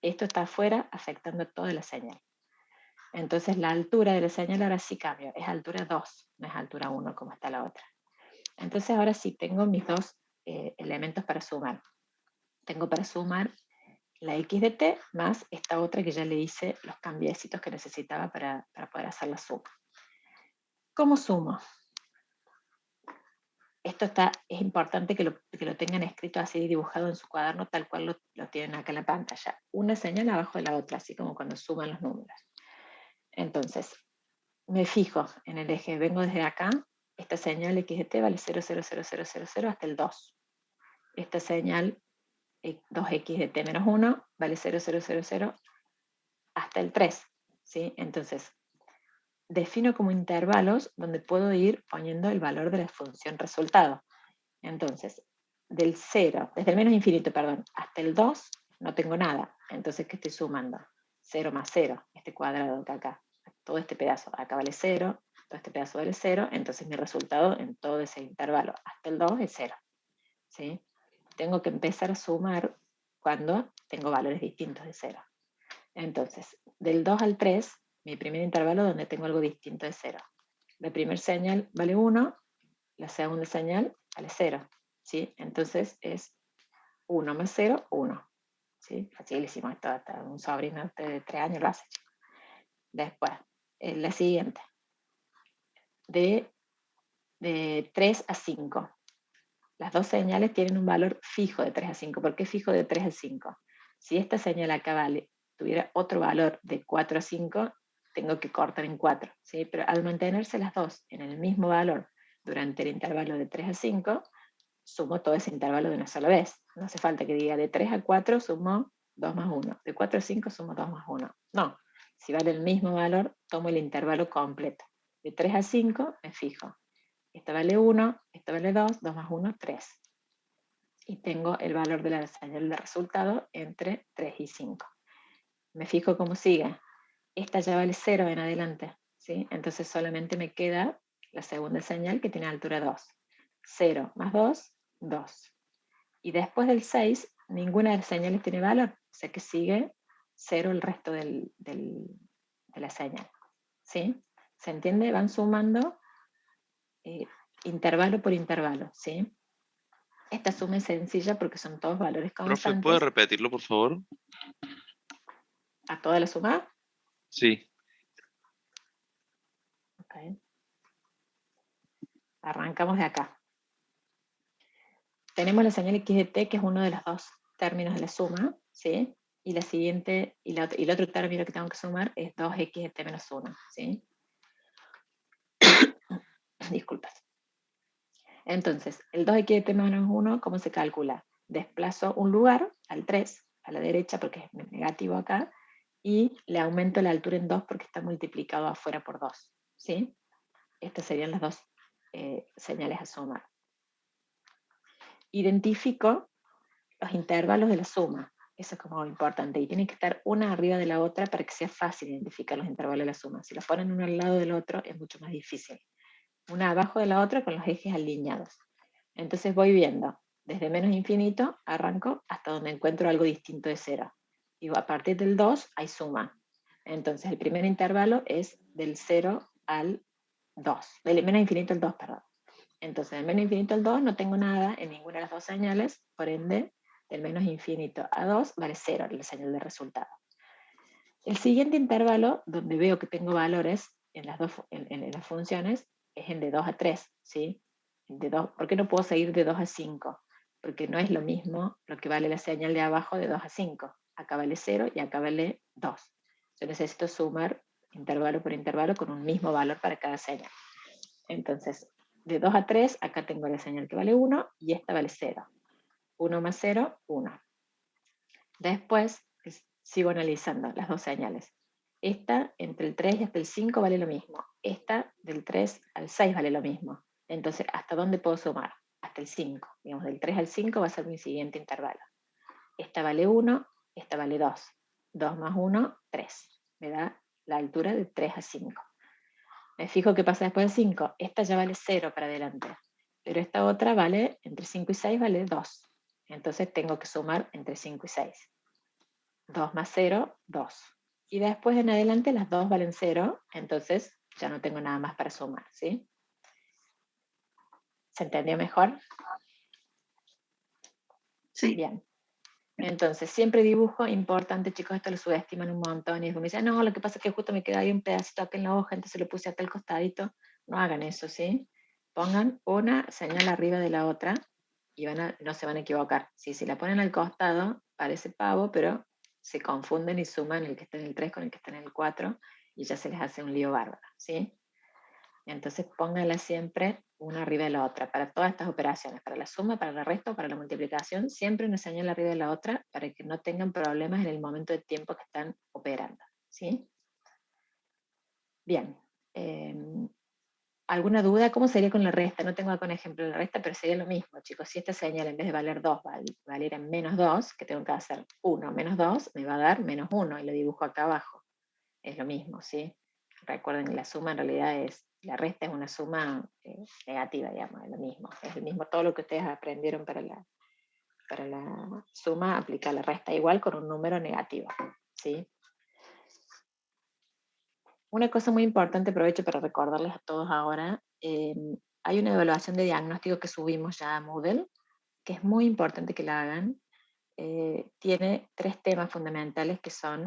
Esto está afuera afectando toda la señal. Entonces la altura de la señal ahora sí cambia. Es altura 2, no es altura 1 como está la otra. Entonces ahora sí tengo mis dos elementos para sumar. Tengo para sumar la x de t más esta otra que ya le hice los cambiecitos que necesitaba para poder hacer la suma. ¿Cómo sumo? Esto es importante que lo tengan escrito así dibujado en su cuaderno tal cual lo tienen acá en la pantalla. Una señal abajo de la otra, así como cuando suman los números. Entonces, me fijo en el eje, vengo desde acá, esta señal x de t vale 0,00000 hasta el 2. Esta señal 2x de t menos 1 vale 0,000 hasta el 3. ¿Sí? Entonces, defino como intervalos donde puedo ir poniendo el valor de la función resultado. Entonces, desde el menos infinito, hasta el 2 no tengo nada. Entonces, ¿qué estoy sumando? 0 más 0, este cuadrado que acá. Todo este pedazo, acá vale 0, todo este pedazo vale 0, entonces mi resultado en todo ese intervalo hasta el 2 es 0. ¿Sí? tengo que empezar a sumar cuando tengo valores distintos de 0. Entonces, del 2 al 3, mi primer intervalo donde tengo algo distinto de 0. La primera señal vale 1, la segunda señal vale 0. ¿Sí? Entonces es 1 más 0, 1. ¿Sí? Facilísimo, esto hasta un sobrino de 3 años lo hace. Después, la siguiente. De 3 a 5. Las dos señales tienen un valor fijo de 3 a 5. ¿Por qué fijo de 3 a 5? Si esta señal acá tuviera otro valor de 4 a 5, tengo que cortar en 4. ¿Sí? Pero al mantenerse las dos en el mismo valor durante el intervalo de 3 a 5, sumo todo ese intervalo de una sola vez. No hace falta que diga de 3 a 4 sumo 2 más 1. De 4 a 5 sumo 2 más 1. No. Si vale el mismo valor, tomo el intervalo completo. De 3 a 5 me fijo. Esta vale 1, esta vale 2, 2 más 1, 3. Y tengo el valor de la señal de resultado entre 3 y 5. Me fijo cómo sigue. Esta ya vale 0 en adelante, ¿sí? Entonces solamente me queda la segunda señal que tiene altura 2. 0 más 2, 2. Y después del 6, ninguna de las señales tiene valor, o sea que sigue 0 el resto de la señal. ¿Sí? ¿Se entiende? Van sumando intervalo por intervalo, ¿sí? Esta suma es sencilla porque son todos valores Profe, constantes. ¿puede repetirlo, por favor? ¿A toda la suma? Sí. Ok. Arrancamos de acá. Tenemos la señal x de t, que es uno de los dos términos de la suma, ¿sí? Y la siguiente, y el otro término que tengo que sumar es 2x de t menos 1, ¿sí? Disculpas. Entonces, el 2x de t menos 1, ¿cómo se calcula? Desplazo un lugar al 3, a la derecha, porque es negativo acá, y le aumento la altura en 2 porque está multiplicado afuera por 2, ¿sí? Estas serían las dos señales a sumar. Identifico los intervalos de la suma. Eso es como importante. Y tienen que estar una arriba de la otra para que sea fácil identificar los intervalos de la suma. Si los ponen uno al lado del otro es mucho más difícil. Una abajo de la otra con los ejes alineados. Entonces voy viendo. Desde menos infinito arranco hasta donde encuentro algo distinto de 0. Y a partir del 2 hay suma. Entonces el primer intervalo es del 0 al 2. Del menos infinito al 2, perdón. Entonces, del menos infinito al 2 no tengo nada en ninguna de las dos señales, por ende, del menos infinito a 2 vale 0 la señal de resultado. El siguiente intervalo, donde veo que tengo valores en las funciones, es en de 2 a 3, ¿sí? ¿Por qué no puedo seguir de 2 a 5? Porque no es lo mismo lo que vale la señal de abajo de 2 a 5. Acá vale 0 y acá vale 2. Yo necesito sumar intervalo por intervalo con un mismo valor para cada señal. Entonces, de 2 a 3, acá tengo la señal que vale 1 y esta vale 0. 1 más 0, 1. Después sigo analizando las dos señales. Esta entre el 3 y hasta el 5 vale lo mismo. Esta del 3 al 6 vale lo mismo. Entonces, ¿hasta dónde puedo sumar? Hasta el 5. Digamos, del 3 al 5 va a ser mi siguiente intervalo. Esta vale 1, esta vale 2. 2 más 1, 3. Me da la altura de 3 a 5. Me fijo qué pasa después de 5. Esta ya vale 0 para adelante. Pero esta otra vale, entre 5 y 6 vale 2. Entonces tengo que sumar entre 5 y 6. 2 más 0, 2. Y después en adelante las dos valen 0. Entonces ya no tengo nada más para sumar, ¿sí? ¿Se entendió mejor? Sí. Bien. Entonces, siempre dibujo, importante, chicos, esto lo subestiman un montón, y me dicen, no, lo que pasa es que justo me queda ahí un pedacito acá en la hoja, entonces lo puse acá al costadito. No hagan eso, ¿sí? Pongan una señal arriba de la otra y no se van a equivocar. ¿Sí? Si la ponen al costado, parece pavo, pero se confunden y suman el que está en el 3 con el que está en el 4 y ya se les hace un lío bárbaro, ¿sí? Entonces pónganla siempre una arriba de la otra, para todas estas operaciones, para la suma, para el resto, para la multiplicación, siempre una señal arriba de la otra para que no tengan problemas en el momento de tiempo que están operando, ¿sí? Bien. ¿Alguna duda? ¿Cómo sería con la resta? No tengo acá un ejemplo de la resta, pero sería lo mismo, chicos. Si esta señal en vez de valer 2 valiera menos 2, que tengo que hacer 1 menos 2, me va a dar menos 1 y lo dibujo acá abajo. Es lo mismo, ¿sí? Recuerden que la suma en realidad la resta es una suma negativa, digamos, es lo mismo. Es lo mismo todo lo que ustedes aprendieron para la suma aplica la resta igual con un número negativo, ¿sí? Una cosa muy importante, aprovecho para recordarles a todos ahora, hay una evaluación de diagnóstico que subimos ya a Moodle, que es muy importante que la hagan. Tiene 3 temas fundamentales que son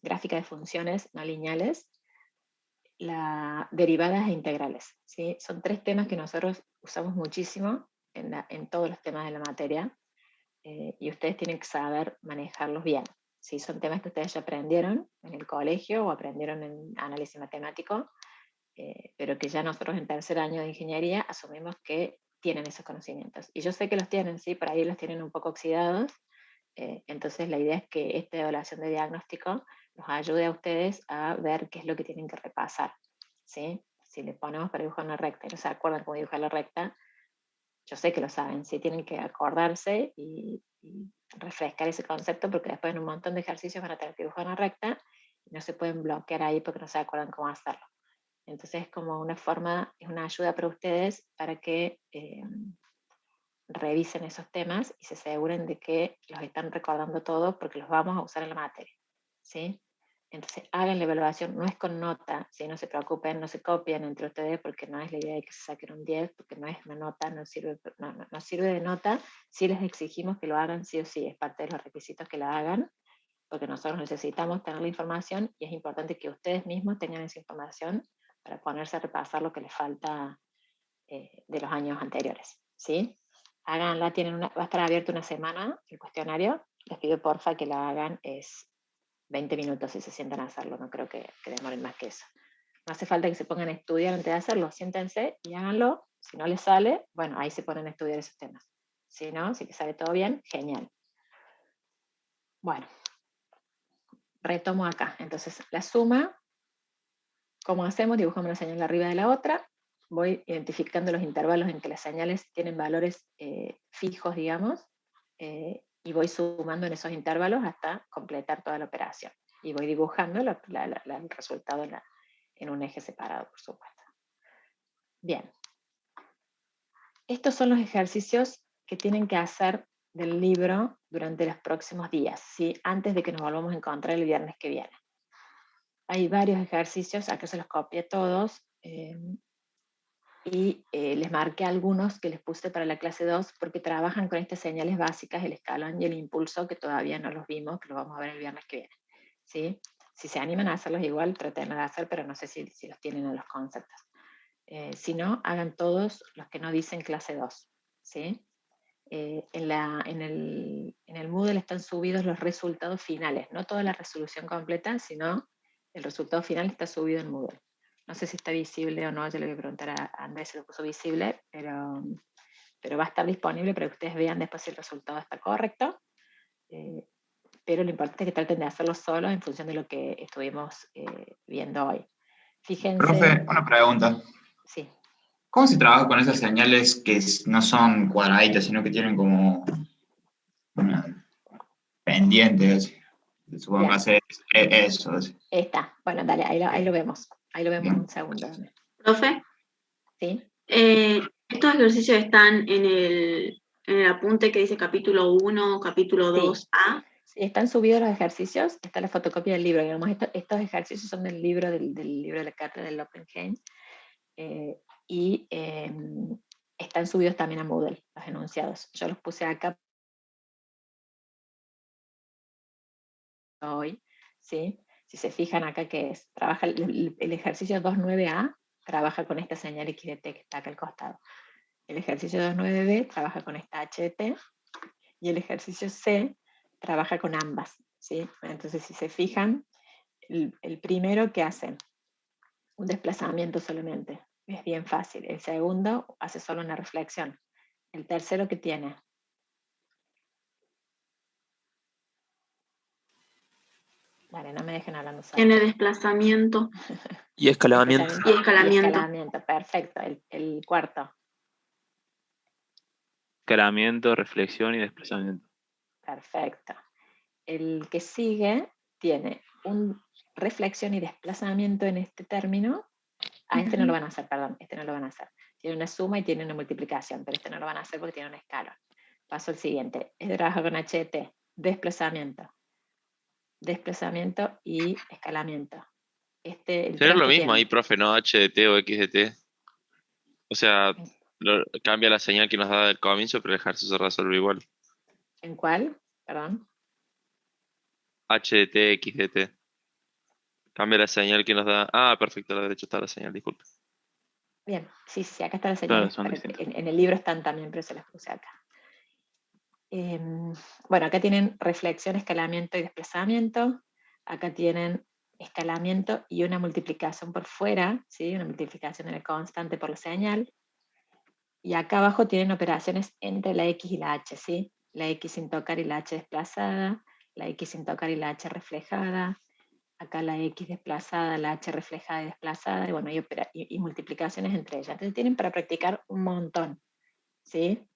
gráfica de funciones no lineales, derivadas e integrales, ¿sí? Son 3 temas que nosotros usamos muchísimo en todos los temas de la materia, y ustedes tienen que saber manejarlos bien. ¿Sí? Son temas que ustedes ya aprendieron en el colegio o aprendieron en análisis matemático, pero que ya nosotros en tercer año de ingeniería asumimos que tienen esos conocimientos. Y yo sé que los tienen, ¿sí? Por ahí los tienen un poco oxidados. Entonces la idea es que esta evaluación de diagnóstico nos ayude a ustedes a ver qué es lo que tienen que repasar, ¿sí? Si les ponemos para dibujar una recta y no se acuerdan cómo dibujar la recta, yo sé que lo saben, sí tienen que acordarse y refrescar ese concepto, porque después en un montón de ejercicios van a tener que dibujar una recta y no se pueden bloquear ahí porque no se acuerdan cómo hacerlo. Entonces es como una forma, es una ayuda para ustedes para que revisen esos temas y se aseguren de que los están recordando todos porque los vamos a usar en la materia, ¿sí? Entonces hagan la evaluación, no es con nota, ¿sí? No se preocupen, no se copien entre ustedes porque no es la idea de que se saquen un 10, porque no es una nota, no sirve de nota. Sí les exigimos que lo hagan sí o sí, es parte de los requisitos que la hagan, porque nosotros necesitamos tener la información y es importante que ustedes mismos tengan esa información para ponerse a repasar lo que les falta de los años anteriores, ¿sí? Háganla, va a estar abierto una semana el cuestionario, les pido porfa que la hagan, es 20 minutos si se sientan a hacerlo, no creo que demoren más que eso. No hace falta que se pongan a estudiar antes de hacerlo, siéntense y háganlo. Si no les sale, bueno, ahí se ponen a estudiar esos temas. Si no, si les sale todo bien, genial. Bueno, retomo acá. Entonces, la suma, ¿cómo hacemos? Dibujamos una señal arriba de la otra. Voy identificando los intervalos en que las señales tienen valores fijos, digamos, y voy sumando en esos intervalos hasta completar toda la operación. Y voy dibujando el resultado en un eje separado, por supuesto. Bien. Estos son los ejercicios que tienen que hacer del libro durante los próximos días, ¿sí? Antes de que nos volvamos a encontrar el viernes que viene. Hay varios ejercicios, acá se los copié todos, y les marqué algunos que les puse para la clase 2 porque trabajan con estas señales básicas, el escalón y el impulso, que todavía no los vimos, que los vamos a ver el viernes que viene, ¿sí? Si se animan a hacerlos igual, traten de hacer, pero no sé si los tienen en los conceptos. Si no, hagan todos los que no dicen clase 2, ¿sí? En el Moodle están subidos los resultados finales, no toda la resolución completa, sino el resultado final está subido en Moodle. No sé si está visible o no, yo le voy a preguntar a Andrés si lo puso visible, pero va a estar disponible para que ustedes vean después si el resultado está correcto. Pero lo importante es que traten de hacerlo solo en función de lo que estuvimos viendo hoy. Fíjense. Profe, una pregunta. Sí. ¿Cómo se trabaja con esas señales que no son cuadraditas, sino que tienen como pendientes? Supongo que hacer eso. Está. Bueno, dale, ahí lo vemos. Ahí lo vemos un segundo. Profe. Sí. Estos ejercicios están en el apunte que dice capítulo 1, capítulo 2A. Sí, están subidos los ejercicios, está la fotocopia del libro. Digamos, estos ejercicios son del libro de la cátedra del Oppenheim. Y están subidos también a Moodle, los enunciados. Yo los puse acá hoy, ¿sí? Si se fijan acá que es, trabaja el ejercicio 29A, trabaja con esta señal X de T que está acá al costado. El ejercicio 29B trabaja con esta H de T, y el ejercicio C trabaja con ambas, ¿sí? Entonces, si se fijan, el primero que hacen, un desplazamiento solamente, es bien fácil. El segundo hace solo una reflexión. El tercero, ¿qué tiene? Vale, no me dejen hablando solo. Tiene desplazamiento. Y escalamiento. Y escalamiento. Perfecto. El cuarto. Escalamiento, reflexión y desplazamiento. Perfecto. El que sigue tiene un reflexión y desplazamiento en este término. Este no lo van a hacer, perdón, este no lo van a hacer. Tiene una suma y tiene una multiplicación, pero este no lo van a hacer porque tiene un escalón. Paso al siguiente. Este trabaja con HDT. Desplazamiento. Desplazamiento y escalamiento. El Sería lo 3 que mismo tiene. ahí, profe, ¿no? HDT o XDT. O sea, cambia la señal que nos da del comienzo, pero el ejercicio se resuelve igual. ¿En cuál? Perdón. HDT, XDT. Cambia la señal que nos da. Ah, perfecto, a la derecha está la señal, disculpe. Bien, sí, acá está la Claro, señal. son distintos. En el libro están también, pero se las puse acá. Bueno, acá tienen reflexión, escalamiento y desplazamiento. Acá tienen escalamiento y una multiplicación por fuera, ¿sí? Una multiplicación en el constante por la señal. Y acá abajo tienen operaciones entre la X y la H, ¿sí? La X sin tocar y la H desplazada, la X sin tocar y la H reflejada, acá la X desplazada, la H reflejada y desplazada, y bueno, y multiplicaciones entre ellas. Entonces tienen para practicar un montón, ¿sí?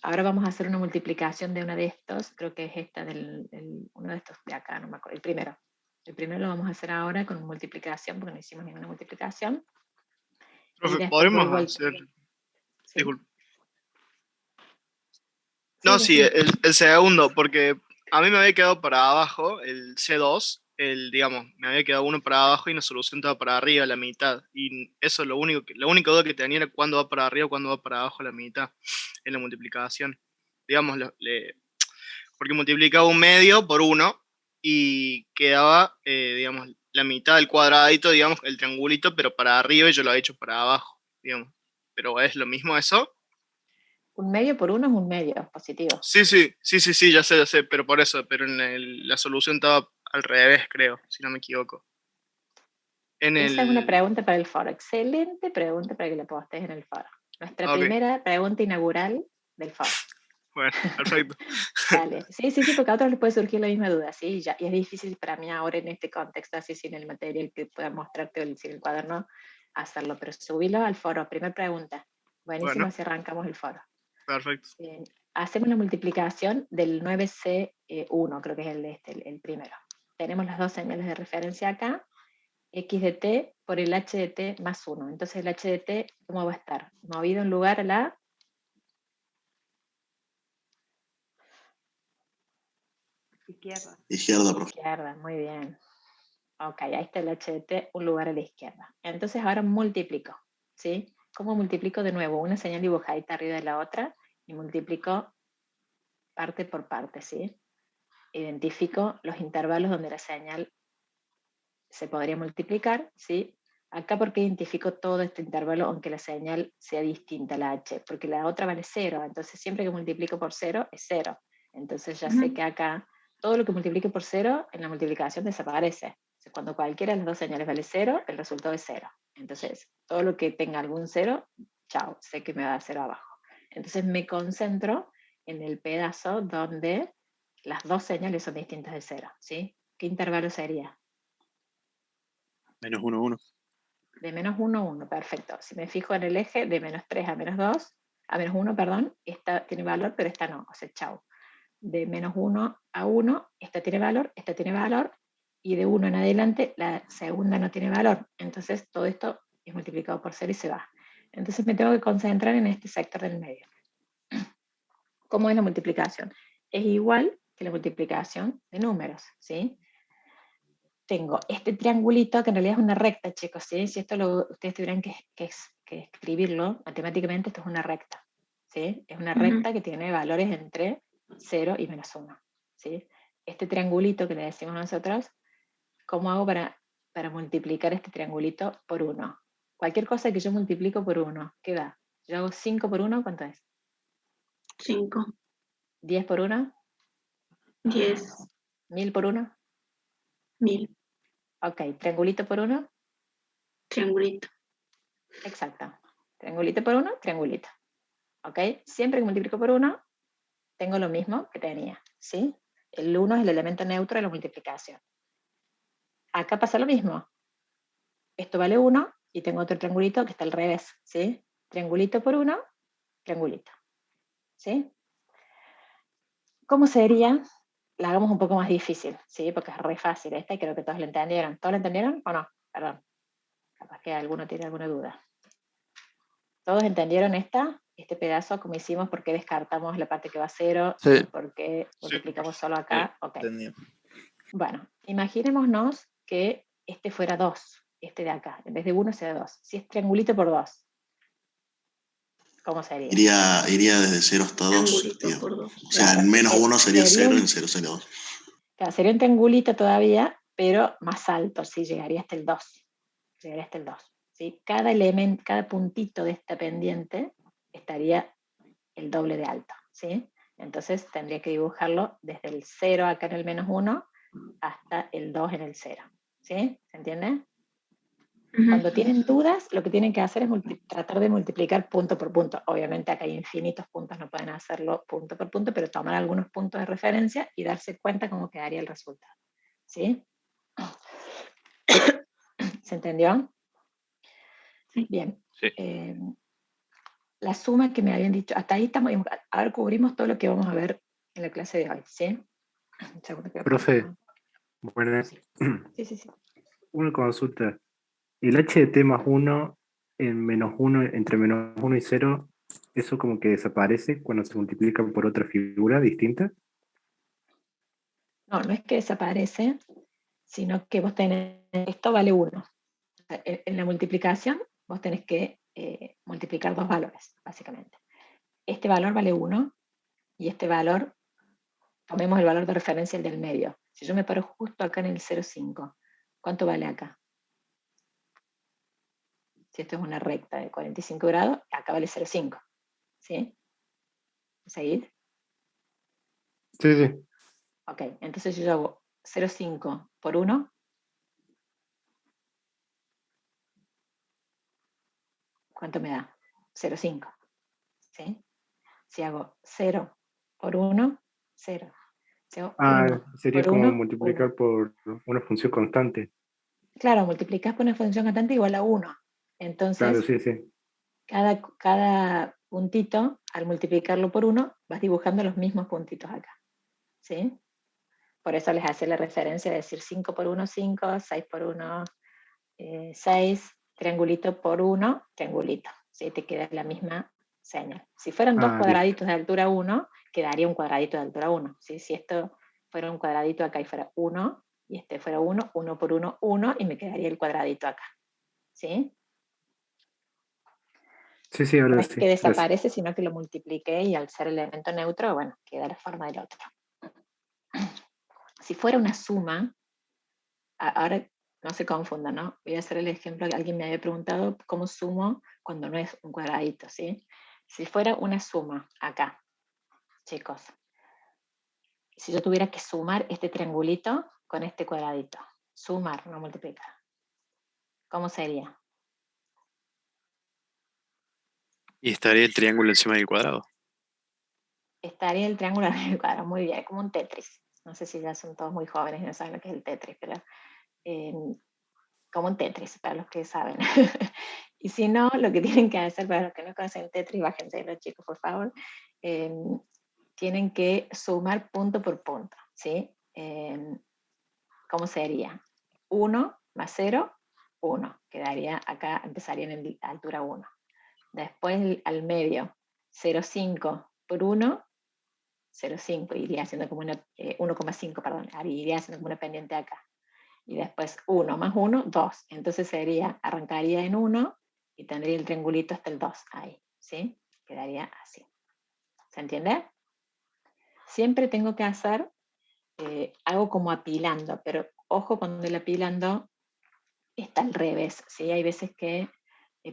Ahora vamos a hacer una multiplicación de uno de estos, creo que es esta uno de estos de acá, no me acuerdo, el primero. El primero lo vamos a hacer ahora con multiplicación, porque no hicimos ninguna multiplicación. Profe, ¿podemos hacer? ¿Sí? Disculpe. Sí, No, sí, decime. el segundo, porque a mí me había quedado para abajo el C2, digamos, me había quedado uno para abajo y la solución estaba para arriba, la mitad. Y eso es la única duda que tenía era cuándo va para arriba o cuándo va para abajo la mitad en la multiplicación. Digamos, porque multiplicaba un medio por 1 y quedaba, digamos, la mitad del cuadradito, digamos, el triangulito, pero para arriba y yo lo había hecho para abajo, digamos. Pero ¿es lo mismo eso? Un medio por 1 es un medio positivo. Sí, ya sé, pero por eso, pero la solución estaba al revés, creo, si no me equivoco. Esa es una pregunta para el foro. Excelente pregunta para que la postes en el foro. Nuestra primera pregunta inaugural del foro. Bueno, perfecto. Dale. Sí, porque a otros les puede surgir la misma duda, ¿sí? Y es difícil para mí ahora en este contexto, así sin el material que pueda mostrarte sin el cuaderno, hacerlo, pero subilo al foro. Primera pregunta. Buenísimo, Bueno. si arrancamos el foro. Perfecto. Hacemos la multiplicación del 9C1, creo que es el primero. Tenemos las dos señales de referencia acá. X de t por el h de t más 1. Entonces el h de t, ¿cómo va a estar? Movido en lugar a la izquierda, profe. Izquierda, muy bien. Ok, ahí está el h de t, un lugar a la izquierda. Entonces ahora multiplico, ¿sí? ¿Cómo multiplico de nuevo? Una señal dibujadita arriba de la otra y multiplico parte por parte, ¿sí? Identifico los intervalos donde la señal se podría multiplicar, ¿sí? Acá porque identifico todo este intervalo aunque la señal sea distinta a la h, porque la otra vale 0, entonces siempre que multiplico por 0 es 0. Entonces ya sé que acá todo lo que multiplique por 0 en la multiplicación desaparece. Entonces, cuando cualquiera de las dos señales vale 0, el resultado es 0. Entonces todo lo que tenga algún 0, chao, sé que me va a dar 0 abajo. Entonces me concentro en el pedazo donde las dos señales son distintas de 0, ¿sí? ¿Qué intervalo sería? Menos 1, 1. De menos 1 a 1, perfecto. Si me fijo en el eje de menos 3 a menos 2, a menos 1, perdón, esta tiene valor, pero esta no, o sea, chau. De menos 1 a 1, esta tiene valor, y de 1 en adelante, la segunda no tiene valor. Entonces, todo esto es multiplicado por 0 y se va. Entonces, me tengo que concentrar en este sector del medio. ¿Cómo es la multiplicación? Es igual que la multiplicación de números, ¿sí? Tengo este triangulito, que en realidad es una recta, chicos, ¿sí? Si esto ustedes tuvieran que escribirlo matemáticamente, esto es una recta, ¿sí? Es una recta que tiene valores entre 0 y menos 1, ¿sí? Este triangulito que le decimos nosotros, ¿cómo hago para multiplicar este triangulito por 1? Cualquier cosa que yo multiplico por 1, ¿qué da? Yo hago 5 por 1, ¿cuánto es? 5. 10 por 1. 10. 1000 por 1. 1000. Ok, triangulito por 1. Triangulito. Exacto. Triangulito por 1, triangulito. ¿Ok? Siempre que multiplico por 1, tengo lo mismo que tenía, ¿sí? El 1 es el elemento neutro de la multiplicación. Acá pasa lo mismo. Esto vale 1 y tengo otro triangulito que está al revés, ¿sí? Triangulito por 1, triangulito. ¿Sí? ¿Cómo sería? La hagamos un poco más difícil, ¿sí? Porque es re fácil esta y creo que todos la entendieron. ¿Todos la entendieron o no? Perdón. Capaz que alguno tiene alguna duda. ¿Todos entendieron este pedazo, como hicimos, por qué descartamos la parte que va a 0? Sí. ¿Por qué multiplicamos solo acá? Ok. Entendido. Bueno, imaginémonos que este fuera 2, este de acá. En vez de 1 sea 2. Si es triangulito por 2, ¿cómo sería? Iría desde 0 hasta 2. Triangulito por 2. O sea, Claro, en menos 1 sería sería 0, un- en 0 sería 2. Claro, sería un triangulito todavía, pero más alto, sí, llegaría hasta el 2. Llegaría hasta el 2. ¿Sí? Cada elemento, cada puntito de esta pendiente estaría el doble de alto. ¿Sí? Entonces tendría que dibujarlo desde el 0 acá en el menos 1 hasta el 2 en el 0. ¿Sí? ¿Se entiende? Cuando tienen dudas, lo que tienen que hacer es tratar de multiplicar punto por punto. Obviamente acá hay infinitos puntos, no pueden hacerlo punto por punto, pero tomar algunos puntos de referencia y darse cuenta cómo quedaría el resultado. ¿Sí? ¿Se entendió? Bien. Sí. La suma que me habían dicho, hasta ahí estamos, ahora cubrimos todo lo que vamos a ver en la clase de hoy. ¿Sí? Profe, buenas. Sí. Una consulta. El h de t más 1 en menos 1, entre menos 1 y 0, ¿eso como que desaparece cuando se multiplica por otra figura distinta? No es que desaparece, sino que vos tenés, esto vale 1. En la multiplicación vos tenés que multiplicar dos valores, básicamente. Este valor vale 1 y este valor, tomemos el valor de referencia, el del medio. Si yo me paro justo acá en el 0,5, ¿cuánto vale acá? Si esto es una recta de 45 grados, acá vale 0,5. ¿Sí? ¿Seguir? Sí. Ok, entonces yo hago 0,5 por 1. ¿Cuánto me da? 0,5. ¿Sí? Si hago 0 por 1, 0. Si hago 1 sería por como 1, multiplicar 1. por una función constante. Claro, multiplicás por una función constante igual a 1. Entonces, Claro, sí. cada puntito, al multiplicarlo por 1, vas dibujando los mismos puntitos acá. ¿Sí? Por eso les hace la referencia de decir 5 por 1, 5, 6 por 1, 6, triangulito por 1, triangulito. ¿Sí? Te queda la misma señal. Si fueran dos cuadraditos de altura 1, quedaría un cuadradito de altura 1. ¿Sí? Si esto fuera un cuadradito acá y fuera 1, y este fuera 1, 1 por 1, 1, y me quedaría el cuadradito acá. ¿Sí? Sí, ahora no es sí. que desaparece, sino que lo multipliqué y al ser elemento neutro, bueno, queda la forma del otro. Si fuera una suma, ahora no se confundan, ¿no? Voy a hacer el ejemplo que alguien me había preguntado cómo sumo cuando no es un cuadradito, ¿sí? Si fuera una suma acá, chicos, si yo tuviera que sumar este triangulito con este cuadradito, sumar, no multiplicar, ¿cómo sería? Y estaría el triángulo encima del cuadrado. Estaría el triángulo en el cuadrado, muy bien, como un Tetris. No sé si ya son todos muy jóvenes y no saben lo que es el Tetris, pero como un Tetris, para los que saben. Y si no, lo que tienen que hacer, para los que no conocen Tetris, bájense los chicos, por favor, tienen que sumar punto por punto, ¿sí? ¿Cómo sería? 1 más 0, 1. Quedaría acá, empezaría en altura 1. Después al medio, 0,5 por 1, 0,5, iría haciendo como una, 1,5, perdón, iría haciendo como una pendiente acá. Y después 1 más 1, 2. Entonces arrancaría en 1 y tendría el triangulito hasta el 2 ahí, ¿sí? Quedaría así. ¿Se entiende? Siempre tengo que hacer, hago como apilando, pero ojo, cuando el apilando está al revés, ¿sí? Hay veces que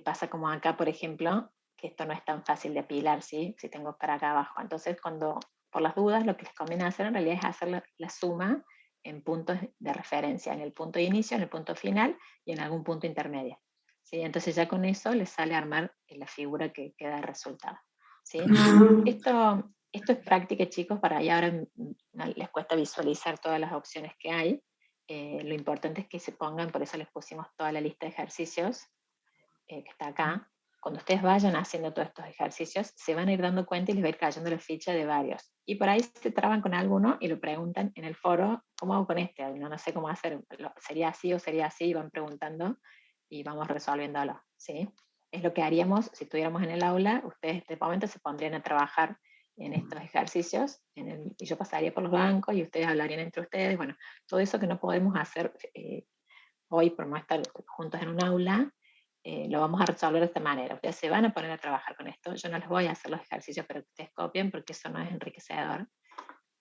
pasa como acá, por ejemplo, que esto no es tan fácil de apilar, ¿sí? Si tengo para acá abajo. Entonces, por las dudas, lo que les conviene hacer en realidad es hacer la suma en puntos de referencia, en el punto de inicio, en el punto final y en algún punto intermedio. ¿Sí? Entonces ya con eso les sale armar la figura que queda de resultado. ¿Sí? Esto es práctica, chicos, para ahí ahora les cuesta visualizar todas las opciones que hay. Lo importante es que se pongan, por eso les pusimos toda la lista de ejercicios que está acá. Cuando ustedes vayan haciendo todos estos ejercicios, se van a ir dando cuenta y les va a ir cayendo la ficha de varios. Y por ahí se traban con alguno y lo preguntan en el foro, ¿cómo hago con este? No sé cómo hacer, ¿sería así o sería así? Y van preguntando y vamos resolviéndolo, ¿sí? es lo que haríamos si estuviéramos en el aula. Ustedes en este momento se pondrían a trabajar en estos ejercicios, y yo pasaría por los bancos y ustedes hablarían entre ustedes. Bueno, todo eso que no podemos hacer hoy por no estar juntos en un aula, lo vamos a resolver de esta manera. Ustedes se van a poner a trabajar con esto. Yo no les voy a hacer los ejercicios para que ustedes copien, porque eso no es enriquecedor.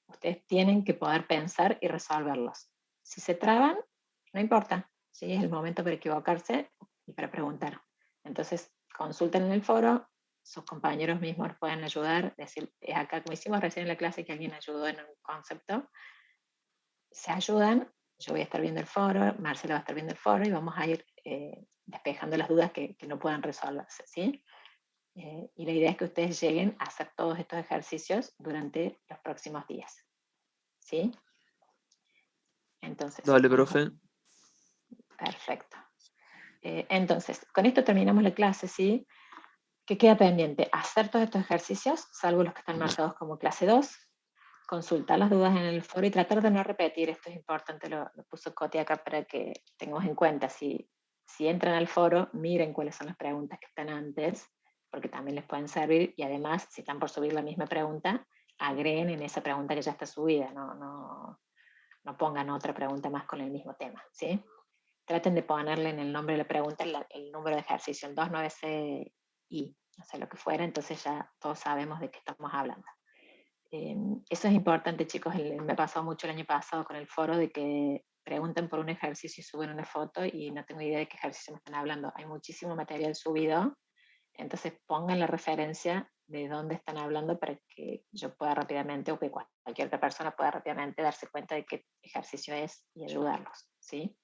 Ustedes tienen que poder pensar y resolverlos. Si se traban, no importa, ¿sí? Es el momento para equivocarse y para preguntar. Entonces, consulten en el foro, sus compañeros mismos pueden ayudar, decir, es acá como hicimos recién en la clase que alguien ayudó en un concepto. Se ayudan, yo voy a estar viendo el foro, Marcela va a estar viendo el foro y vamos a ir despejando las dudas que no puedan resolverse, ¿sí? Y la idea es que ustedes lleguen a hacer todos estos ejercicios durante los próximos días, ¿sí? Entonces. Dale, profe. Perfecto. Entonces, con esto terminamos la clase, ¿sí? ¿Qué queda pendiente? Hacer todos estos ejercicios, salvo los que están marcados como clase 2, consultar las dudas en el foro y tratar de no repetir. Esto es importante, lo puso Coti acá para que tengamos en cuenta. Si entran al foro, miren cuáles son las preguntas que están antes, porque también les pueden servir, y además, si están por subir la misma pregunta, agreguen en esa pregunta que ya está subida, no pongan otra pregunta más con el mismo tema, ¿sí? Traten de ponerle en el nombre de la pregunta el número de ejercicio, el 29CI, no sé lo que fuera, entonces ya todos sabemos de qué estamos hablando. Eso es importante, chicos. Me pasó mucho el año pasado con el foro de que preguntan por un ejercicio y suben una foto y no tengo idea de qué ejercicio me están hablando. Hay muchísimo material subido, entonces pongan la referencia de dónde están hablando para que yo pueda rápidamente, o que cualquier otra persona pueda rápidamente darse cuenta de qué ejercicio es y ayudarlos, ¿sí?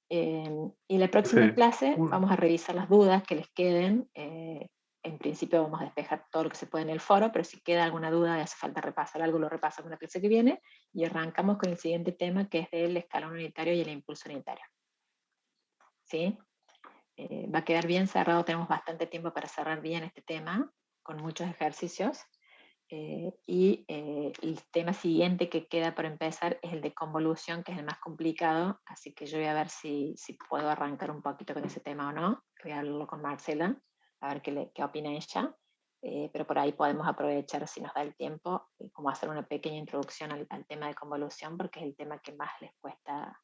Y la próxima clase vamos a revisar las dudas que les queden. En principio vamos a despejar todo lo que se puede en el foro, pero si queda alguna duda y hace falta repasar algo, lo repasamos en la clase que viene, y arrancamos con el siguiente tema, que es del escalón unitario y el impulso unitario. ¿Sí? Va a quedar bien cerrado, tenemos bastante tiempo para cerrar bien este tema, con muchos ejercicios. Y el tema siguiente que queda por empezar es el de convolución, que es el más complicado, así que yo voy a ver si puedo arrancar un poquito con ese tema o no. Voy a hablarlo con Marcela, a ver qué opina ella, pero por ahí podemos aprovechar, si nos da el tiempo, como hacer una pequeña introducción al tema de convolución, porque es el tema que más les cuesta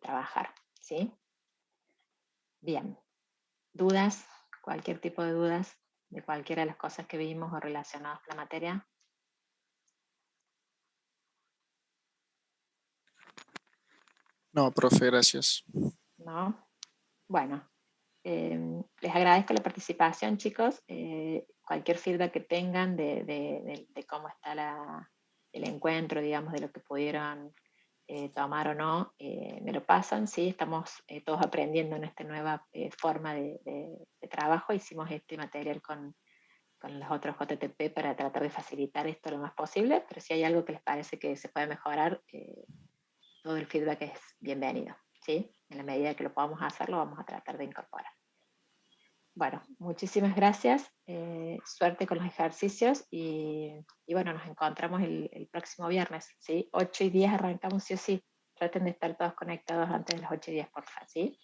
trabajar, ¿sí? Bien, ¿dudas? Cualquier tipo de dudas de cualquiera de las cosas que vimos o relacionadas con la materia. No, profe, gracias. ¿No? Bueno, les agradezco la participación, chicos. Cualquier feedback que tengan de cómo está el encuentro, digamos, de lo que pudieron tomar o no, me lo pasan. Sí, estamos todos aprendiendo en esta nueva forma de trabajo. Hicimos este material con los otros JTP para tratar de facilitar esto lo más posible, pero si hay algo que les parece que se puede mejorar, todo el feedback es bienvenido, ¿sí? En la medida que lo podamos hacer, lo vamos a tratar de incorporar. Bueno, muchísimas gracias, suerte con los ejercicios y bueno, nos encontramos el próximo viernes, ¿sí? 8:10 arrancamos sí o sí. Traten de estar todos conectados antes de las 8:10, por favor, ¿sí?